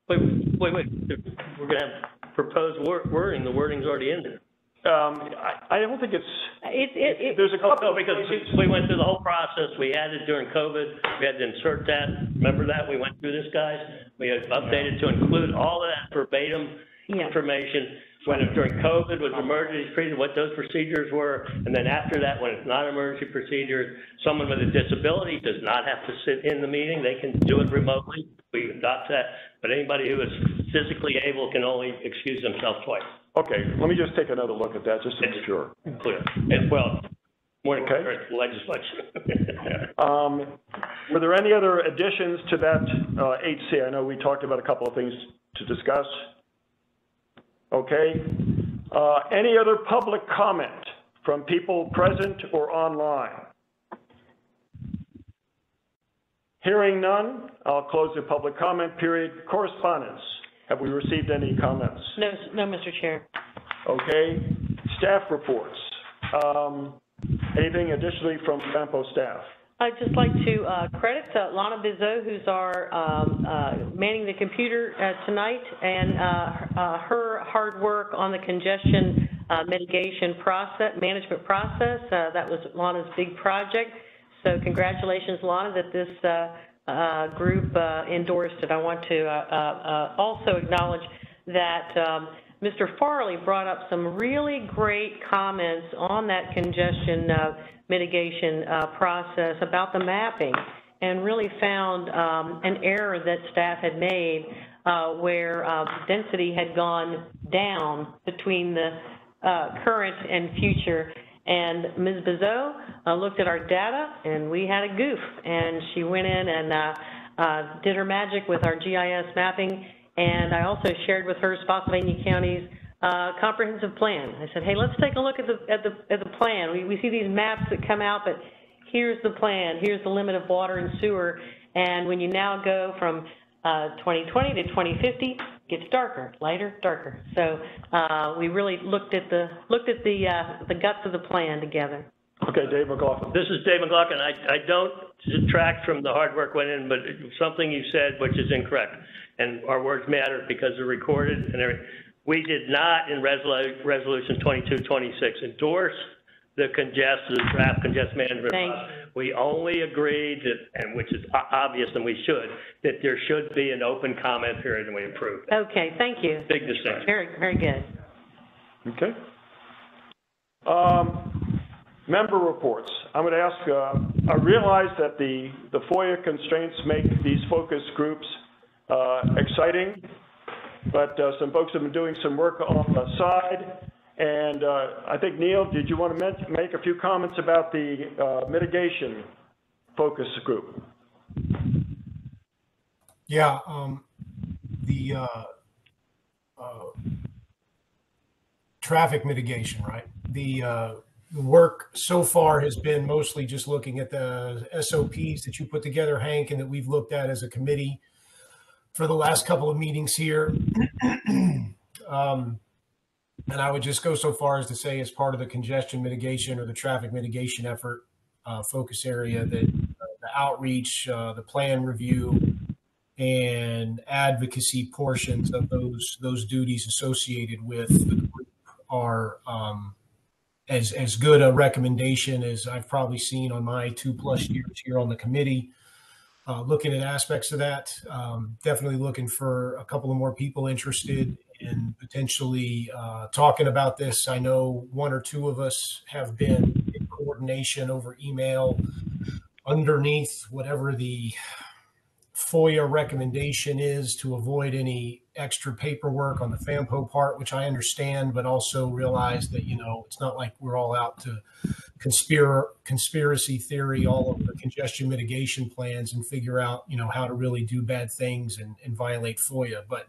Wait, we're gonna have proposed wording, the wording's already in there. I don't think there's a couple. No, because we went through the whole process, we had it during COVID, we had to insert that, remember that, we went through this, guys? We had updated to include all of that verbatim information, when during COVID was emergency procedure, what those procedures were, and then after that, when it's not emergency procedure, someone with a disability does not have to sit in the meeting, they can do it remotely, we adopt that, but anybody who is physically able can only excuse themselves twice. Okay, let me just take another look at that, just to make sure. Clear, as well, more than Okay. legislation. Were there any other additions to that 8C? I know we talked about a couple of things to discuss. Okay. Any other public comment from people present or online? Hearing none, I'll close the public comment period. Correspondence. Have we received any comments? No, Mr. Chair. Okay. Staff reports. Anything additionally from FAMPO staff? I'd just like to credit Lana Bizot, who's our manning the computer tonight, and her hard work on the congestion mitigation management process. That was Lana's big project. So congratulations, Lana, that this group endorsed it. I want to also acknowledge that Mr. Farley brought up some really great comments on that congestion mitigation process about the mapping, and really found an error that staff had made where density had gone down between the current and future. And Ms. Bizot looked at our data, and we had a goof, and she went in and did her magic with our GIS mapping. And I also shared with her Spotsylvania County's comprehensive plan. I said, hey, let's take a look at the plan. We see these maps that come out, but here's the plan. Here's the limit of water and sewer. And when you now go from 2020 to 2050, it gets darker, lighter, darker. So we really looked at the guts of the plan together. Okay, Dave McLaughlin. This is Dave McLaughlin. I don't detract from the hard work went in, but something you said which is incorrect. And our words matter because they're recorded and everything. We did not, in Resolution 2226, endorse the draft congestion management process. We only agreed that, and which is obvious and we should, that there should be an open comment period, and we approved it. Okay, thank you. Big distinction. Very, very good. Okay. Member reports. I'm going to ask, I realize that the FOIA constraints make these focus groups exciting, but some folks have been doing some work on the side. And I think, Neil, did you want to make a few comments about the mitigation focus group? Yeah, the traffic mitigation, right? The work so far has been mostly just looking at the SOPs that you put together, Hank, and that we've looked at as a committee for the last couple of meetings here. And I would just go so far as to say, as part of the congestion mitigation or the traffic mitigation effort focus area, that the outreach, the plan review, and advocacy portions of those duties associated with the group are as good a recommendation as I've probably seen on my 2+ years here on the committee. Looking at aspects of that, definitely looking for a couple of more people interested in potentially talking about this. I know one or two of us have been in coordination over email underneath whatever the FOIA recommendation is to avoid any extra paperwork on the FAMPO part, which I understand, but also realize that, it's not like we're all out to conspiracy theory all over congestion mitigation plans and figure out, how to really do bad things and violate FOIA. But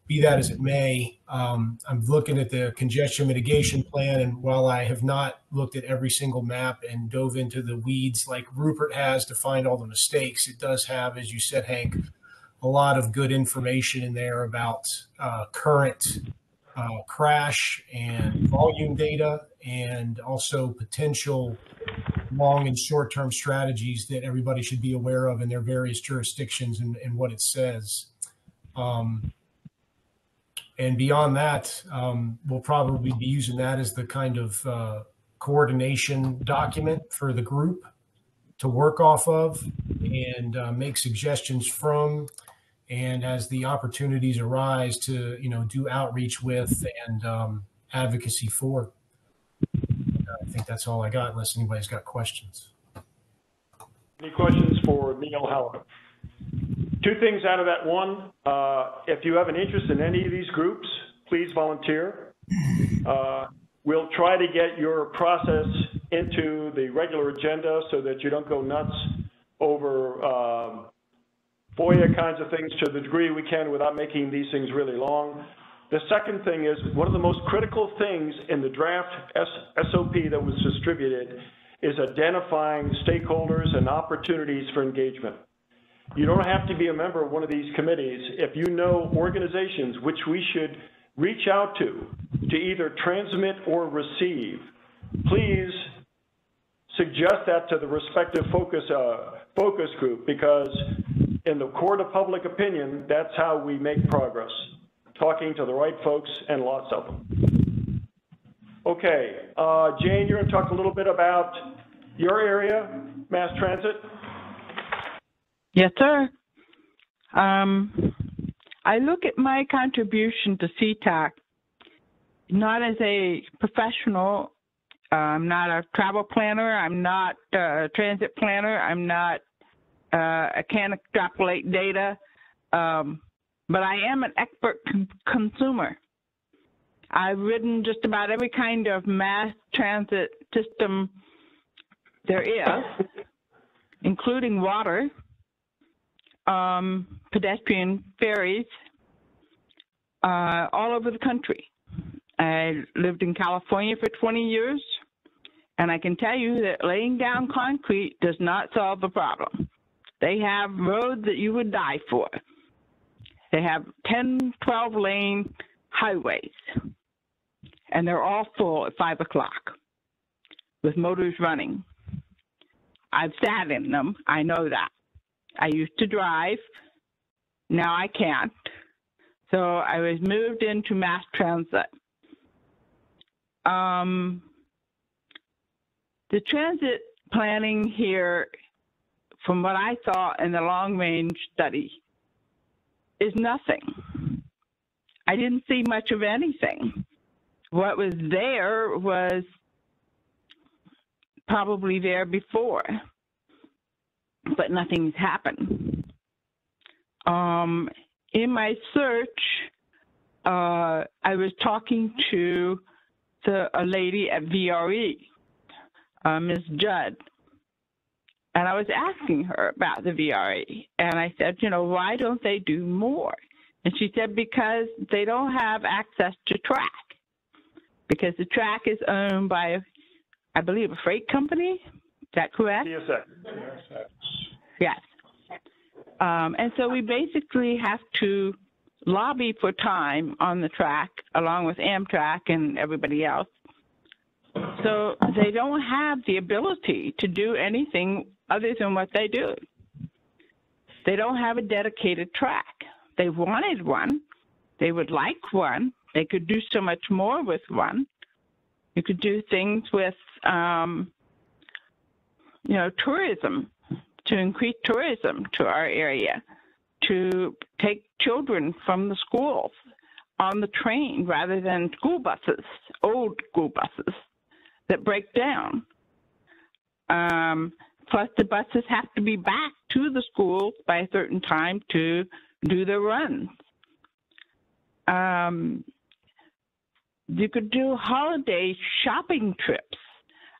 be that as it may, I'm looking at the congestion mitigation plan, and while I have not looked at every single map and dove into the weeds like Rupert has to find all the mistakes, it does have, as you said, Hank, a lot of good information in there about current crash and volume data, and also potential long and short-term strategies that everybody should be aware of in their various jurisdictions and what it says. And beyond that, we'll probably be using that as the kind of coordination document for the group to work off of and make suggestions from, and as the opportunities arise to, do outreach with and advocacy for. I think that's all I got, unless anybody's got questions. Any questions for Neil Howard? Two things out of that. One, if you have an interest in any of these groups, please volunteer. We'll try to get your process into the regular agenda so that you don't go nuts over FOIA kinds of things to the degree we can without making these things really long. The second thing is, one of the most critical things in the draft SOP that was distributed is identifying stakeholders and opportunities for engagement. You don't have to be a member of one of these committees. If you know organizations which we should reach out to either transmit or receive, please suggest that to the respective focus group, because in the court of public opinion, that's how we make progress, talking to the right folks, and lots of them. Okay, Jane, you're gonna talk a little bit about your area, mass transit. Yes, sir. I look at my contribution to Ctac not as a professional. I'm not a travel planner. I'm not a transit planner. I'm not, I can't extrapolate data, but I am an expert consumer. I've ridden just about every kind of mass transit system there is, including water, pedestrian ferries, all over the country. I lived in California for 20 years, and I can tell you that laying down concrete does not solve the problem. They have roads that you would die for. They have 10, 12-lane highways, and they're all full at 5 o'clock with motors running. I've sat in them. I know that. I used to drive. Now I can't. So I was moved into mass transit. The transit planning here, from what I saw in the long-range study, is nothing. I didn't see much of anything. What was there was probably there before, but nothing's happened. In my search, I was talking to a lady at VRE, Ms. Judd, and I was asking her about the VRE, and I said, why don't they do more? And she said, because they don't have access to track, because the track is owned by, I believe, a freight company. Is that correct? CSX. Yes. And so we basically have to lobby for time on the track, along with Amtrak and everybody else. So they don't have the ability to do anything other than what they do. They don't have a dedicated track. They wanted one. They would like one. They could do so much more with one. You could do things with, tourism, to increase tourism to our area, to take children from the schools on the train rather than school buses, old school buses that break down. Plus, the buses have to be back to the schools by a certain time to do their runs. you could do holiday shopping trips.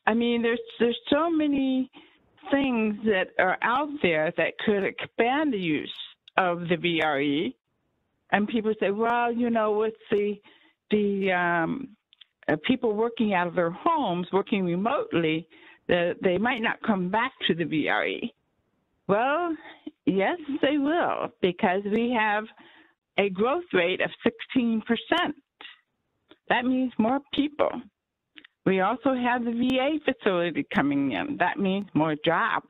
I mean, there's so many things that are out there that could expand the use of the VRE. And people say, well, you know, with the people working out of their homes, working remotely, they might not come back to the VRE. Well, yes, they will, because we have a growth rate of 16%. That means more people. We also have the VA facility coming in. That means more jobs.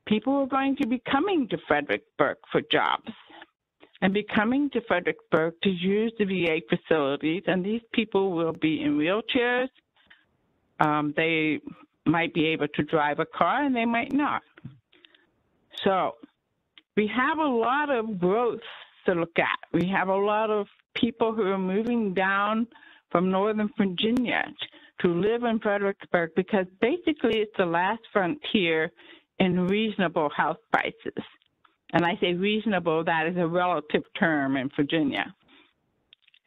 People are going to be coming to Fredericksburg for jobs and be coming to Fredericksburg to use the VA facilities, and these people will be in wheelchairs. They might be able to drive a car, and they might not. So we have a lot of growth to look at. We have a lot of people who are moving down from Northern Virginia to live in Fredericksburg because basically it's the last frontier in reasonable house prices. And I say reasonable, that is a relative term in Virginia,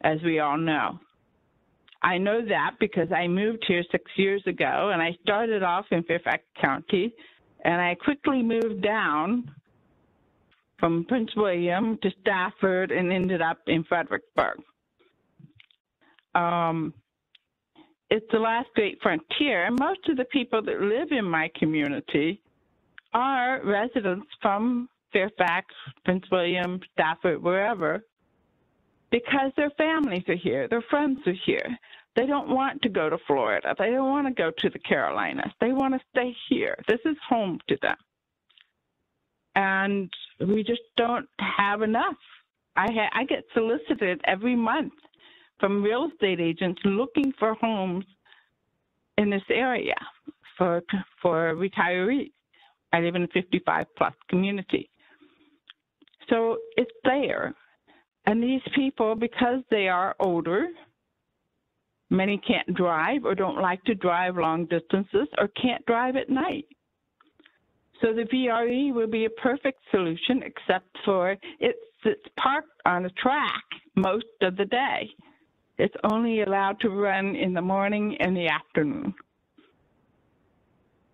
as we all know. I know that because I moved here 6 years ago, and I started off in Fairfax County, and I quickly moved down from Prince William to Stafford and ended up in Fredericksburg. It's the last great frontier, and most of the people that live in my community are residents from Fairfax, Prince William, Stafford, wherever, because their families are here, their friends are here. They don't want to go to Florida. They don't want to go to the Carolinas. They want to stay here. This is home to them. And we just don't have enough. I get solicited every month from real estate agents looking for homes in this area for retirees. I live in a 55-plus community. So it's there. And these people, because they are older, many can't drive or don't like to drive long distances or can't drive at night. So the VRE will be a perfect solution, except for it's parked on a track most of the day. It's only allowed to run in the morning and the afternoon.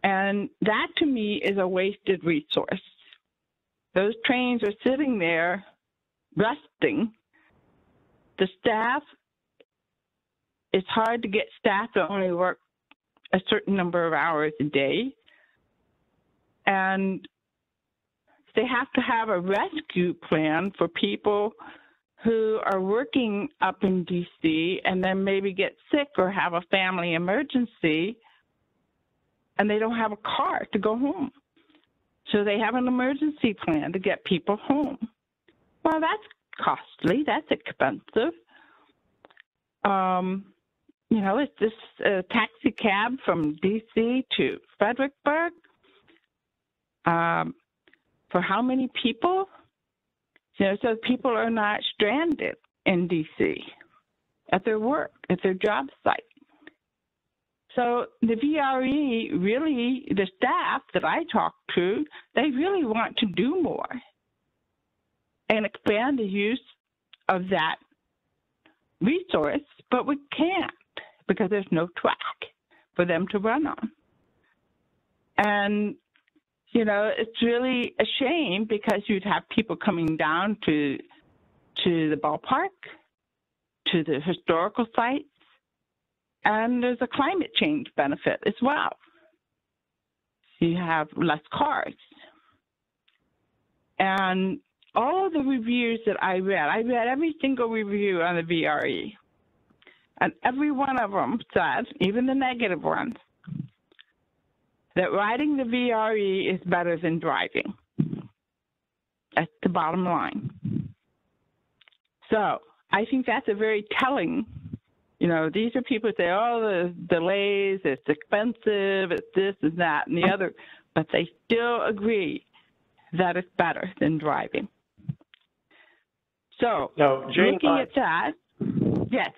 And that, to me, is a wasted resource. Those trains are sitting there resting. The staff, it's hard to get staff to only work a certain number of hours a day. And they have to have a rescue plan for people who are working up in D.C. and then maybe get sick or have a family emergency, and they don't have a car to go home. So they have an emergency plan to get people home. Well, that's costly. That's expensive. You know, it's this taxi cab from D.C. to Fredericksburg. For how many people? You know, so people are not stranded in D.C. at their work, at their job site. So the VRE really, the staff that I talk to, they really want to do more and expand the use of that resource, but we can't because there's no track for them to run on. And you know, it's really a shame because you'd have people coming down to the ballpark, to the historical sites, and there's a climate change benefit as well. You have less cars. And all of the reviews that I read every single review on the VRE, and every one of them said, even the negative ones, that riding the VRE is better than driving. That's the bottom line. So I think that's a very telling, you know, these are people who say, oh, the delays, it's expensive, it's this and that and the other, but they still agree that it's better than driving. So now, Jane, looking at that, yes.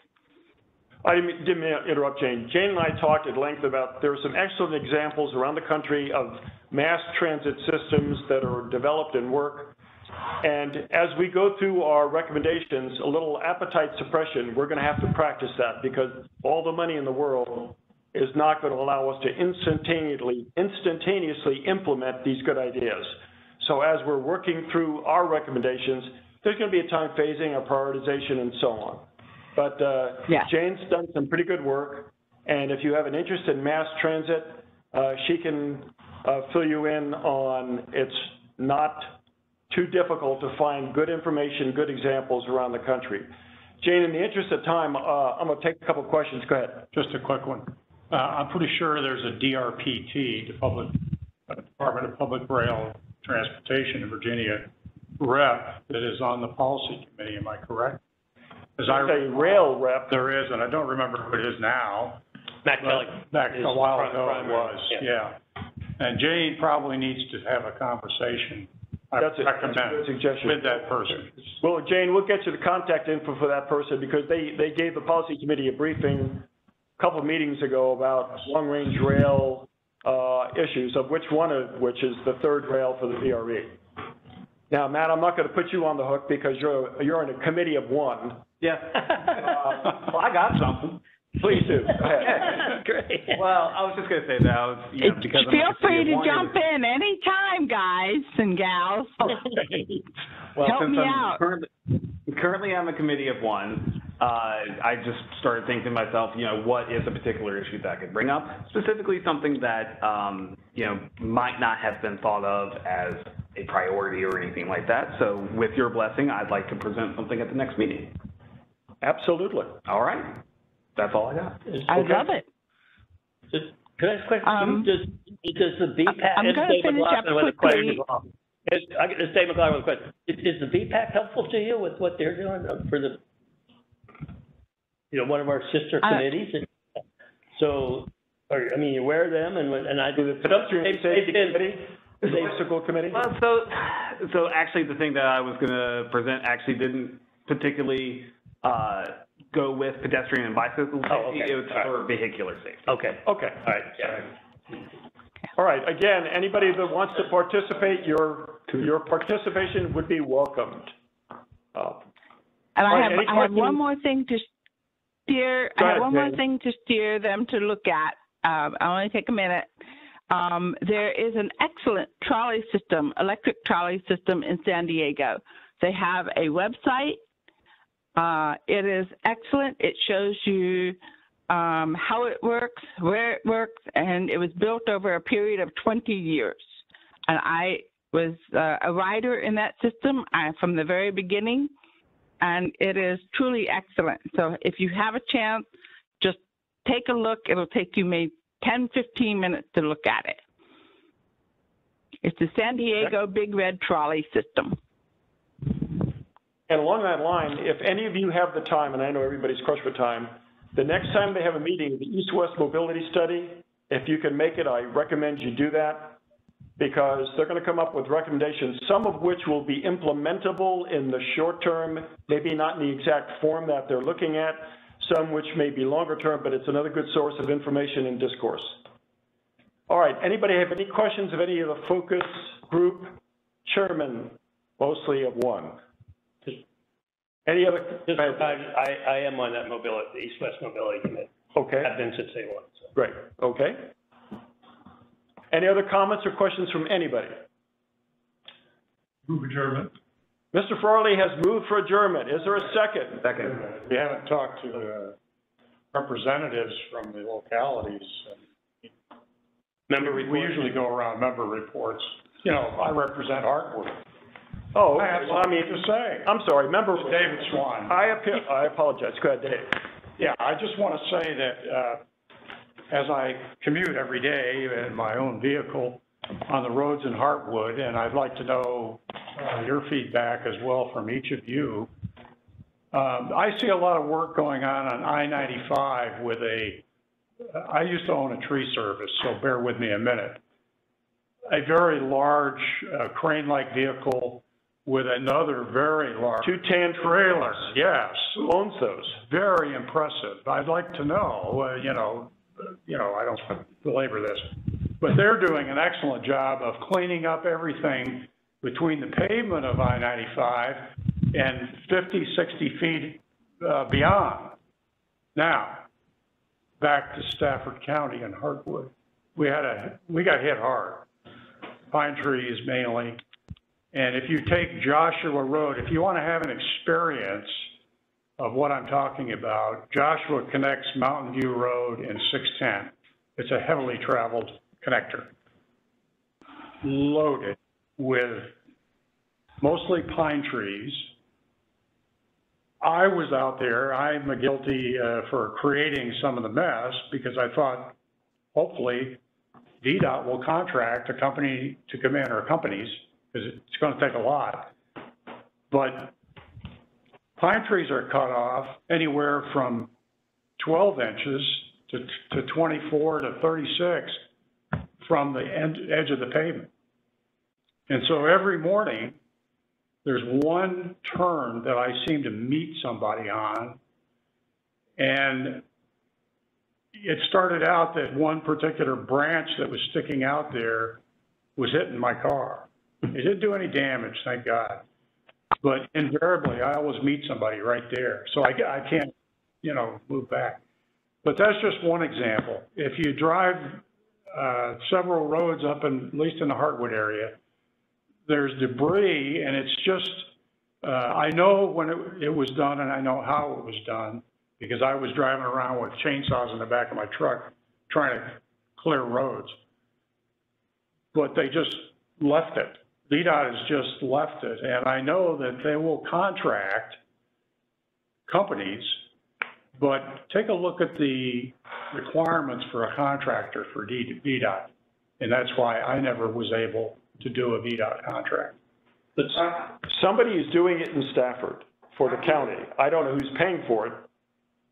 I didn't mean to interrupt, Jane. Jane and I talked at length about, there are some excellent examples around the country of mass transit systems that are developed and work. And as we go through our recommendations, a little appetite suppression, we're going to have to practice that because all the money in the world is not going to allow us to instantaneously implement these good ideas. So as we're working through our recommendations, there's going to be a time phasing, a prioritization, and so on. But Jane's done some pretty good work, and if you have an interest in mass transit, she can fill you in on it's not too difficult to find good information, good examples around the country. Jane, in the interest of time, I'm going to take a couple questions. Go ahead. Just a quick one. I'm pretty sure there's a DRPT, the Department of Public Rail Transportation in Virginia rep that is on the policy committee. Am I correct? There's a rail rep. There is, and I don't remember who it is now. Matt Kelly. Back a while ago it was, yeah. And Jane probably needs to have a conversation. That's a good suggestion. With that person. Well, Jane, we'll get you the contact info for that person because they gave the policy committee a briefing a couple of meetings ago about long-range rail issues, of which one of which is the third rail for the VRE. Now, Matt, I'm not going to put you on the hook because you're in a committee of one. Yeah. Well, I got something. Please do. Go ahead. Great. Well, I was just going to say that because feel free to jump in anytime, guys and gals. Well, help me out. Currently, I'm a committee of one. I just started thinking to myself, what is a particular issue that I could bring up? Specifically, something that might not have been thought of as a priority or anything like that. So, with your blessing, I'd like to present something at the next meeting. Absolutely. All right. That's all I got. I love it. Can I ask a question? Does the BPAC? I'm going to finish up quickly. It's Dave McLaughlin with a question. Is the BPAC helpful to you with what they're doing for the, one of our sister committees? So, you aware of them and I do the pedestrian safety committee, the bicycle committee. Well, so actually, the thing that I was going to present actually didn't particularly go with pedestrian and bicycle safety. It was for vehicular safety. Okay. All right. Yeah. All right. Again, anybody that wants to participate, your participation would be welcomed. And I have one more thing to steer. I have one more thing to steer them to look at. I'll only take a minute. There is an excellent trolley system, electric trolley system in San Diego. They have a website. It is excellent. It shows you how it works, where it works, and it was built over a period of 20 years. And I was a rider in that system from the very beginning, and it is truly excellent. So if you have a chance, just take a look. It'll take you maybe 10, 15 minutes to look at it. It's the San Diego Big Red Trolley System. And along that line, if any of you have the time, and I know everybody's crushed for time, the next time they have a meeting, the East-West Mobility Study, if you can make it, I recommend you do that because they're going to come up with recommendations, some of which will be implementable in the short term, maybe not in the exact form that they're looking at, some which may be longer term, but it's another good source of information and discourse. All right, anybody have any questions of any of the focus group chairmen, mostly of one? Any other? I am on that mobility, the East-West Mobility Committee. Okay. I've been since day one. So. Great. Okay. Any other comments or questions from anybody? Move adjournment. Mr. Farley has moved for adjournment. Is there a second? Second. We haven't talked to representatives from the localities. Member reports. We usually go around member reports. I represent Hartwood. Oh, I mean to say. I'm sorry, member. David Swan. I apologize. Go ahead, Dave. Yeah, I just want to say that as I commute every day in my own vehicle on the roads in Hartwood, and I'd like to know your feedback as well from each of you. I see a lot of work going on I-95 with I used to own a tree service, so bear with me a minute. A very large crane-like vehicle with another very large. 2 tan trailers. Yes. Who owns those? Very impressive. I'd like to know, I don't belabor this, but they're doing an excellent job of cleaning up everything between the pavement of I-95 and 50, 60 feet beyond. Now, back to Stafford County and Hartwood. We got hit hard. Pine trees mainly. And if you take Joshua Road, if you want to have an experience of what I'm talking about, Joshua connects Mountain View Road and 610. It's a heavily traveled connector, loaded with mostly pine trees. I was out there, I'm guilty for creating some of the mess because I thought, hopefully, VDOT will contract a company to come in, or companies, because it's going to take a lot. But pine trees are cut off anywhere from 12 inches to 24 to 36 from the edge of the pavement. And so every morning, there's one turn that I seem to meet somebody on, and it started out that one particular branch that was sticking out there was hitting my car. It didn't do any damage, thank God. But invariably, I always meet somebody right there. So I can't, move back. But that's just one example. If you drive several roads up at least in the Hartwood area, there's debris, and it's just, I know when it was done, and I know how it was done, because I was driving around with chainsaws in the back of my truck trying to clear roads. But they just left it. VDOT has just left it, and I know that they will contract companies, but take a look at the requirements for a contractor for VDOT, and that's why I never was able to do a VDOT contract. But somebody is doing it in Stafford for the county. I don't know who's paying for it,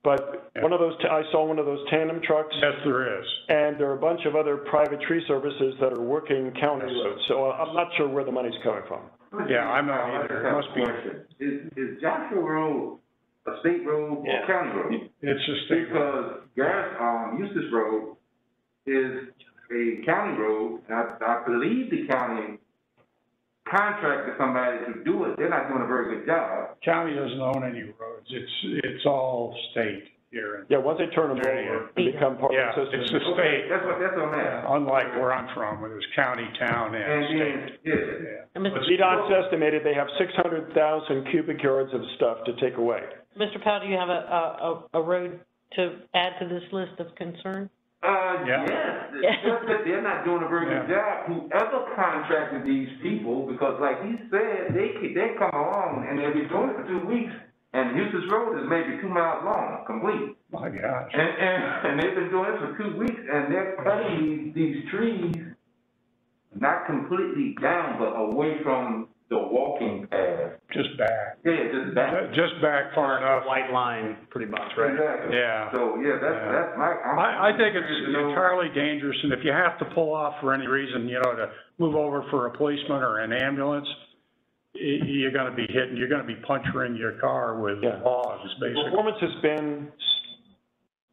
but one of those, I saw one of those tandem trucks. Yes, there is. And there are a bunch of other private tree services that are working county roads, so I'm not sure where the money's coming from. Yeah, I'm not either. It must be. Is Joshua Road a state road or county road? It's a state road. Because Eustis Road is a county road, and I believe the county contracted somebody to do it. They're not doing a very good job. County doesn't own any roads. It's all state here. Yeah, once they turn them over, they become part of the system. It's the state. That's what I'm at. Unlike where I'm from, where there's county, town, and state. Yeah. But VDOT's estimated they have 600,000 cubic yards of stuff to take away. Mr. Powell, do you have a road to add to this list of concern? Yes. Just that they're not doing a very good job. Whoever contracted these people, because like he said, they come along and they'll be doing it for 2 weeks, and Eustis Road is maybe 2 miles long, complete. My gosh. And they've been doing it for 2 weeks, and they're cutting these trees, not completely down, but away from the walking path. Just back. Yeah, just back. Just back far enough. White line, pretty much, right? Exactly. Yeah. So, that's my... I think it's entirely dangerous, and if you have to pull off for any reason, to move over for a policeman or an ambulance, you're going to be hitting, you're going to be puncturing your car with logs, basically. Performance has been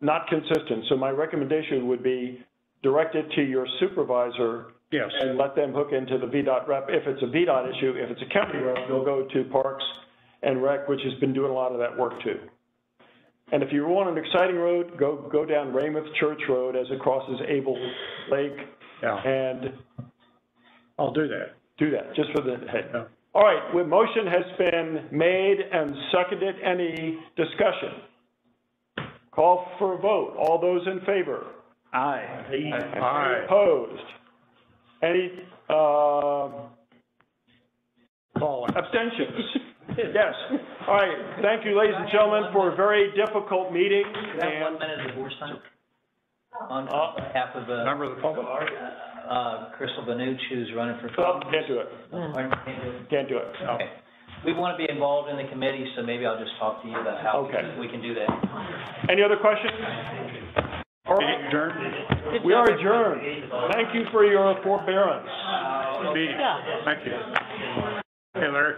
not consistent, so my recommendation would be direct it to your supervisor. Yes. And let them hook into the VDOT rep. If it's a VDOT issue, if it's a county road, they'll go to Parks and Rec, which has been doing a lot of that work too. And if you want an exciting road, go down Raymouth Church Road as it crosses Able Lake. Yeah. And I'll do that. Do that, just for the head. Yeah. All right, the motion has been made and seconded. Any discussion? Call for a vote. All those in favor? Aye. Aye. Any opposed? Any abstentions? Yes. All right. Thank you, ladies and gentlemen, for a very difficult meeting. Can I have 1 minute of board time? On behalf of Member of the public? Crystal Banucci, who's running for... Can't do it. Can't do it. No. Okay. We want to be involved in the committee, so maybe I'll just talk to you about how we can do that. Any other questions? All right. Adjourned. We are adjourned. Thank you for your forbearance. Thank you. Hey, Larry.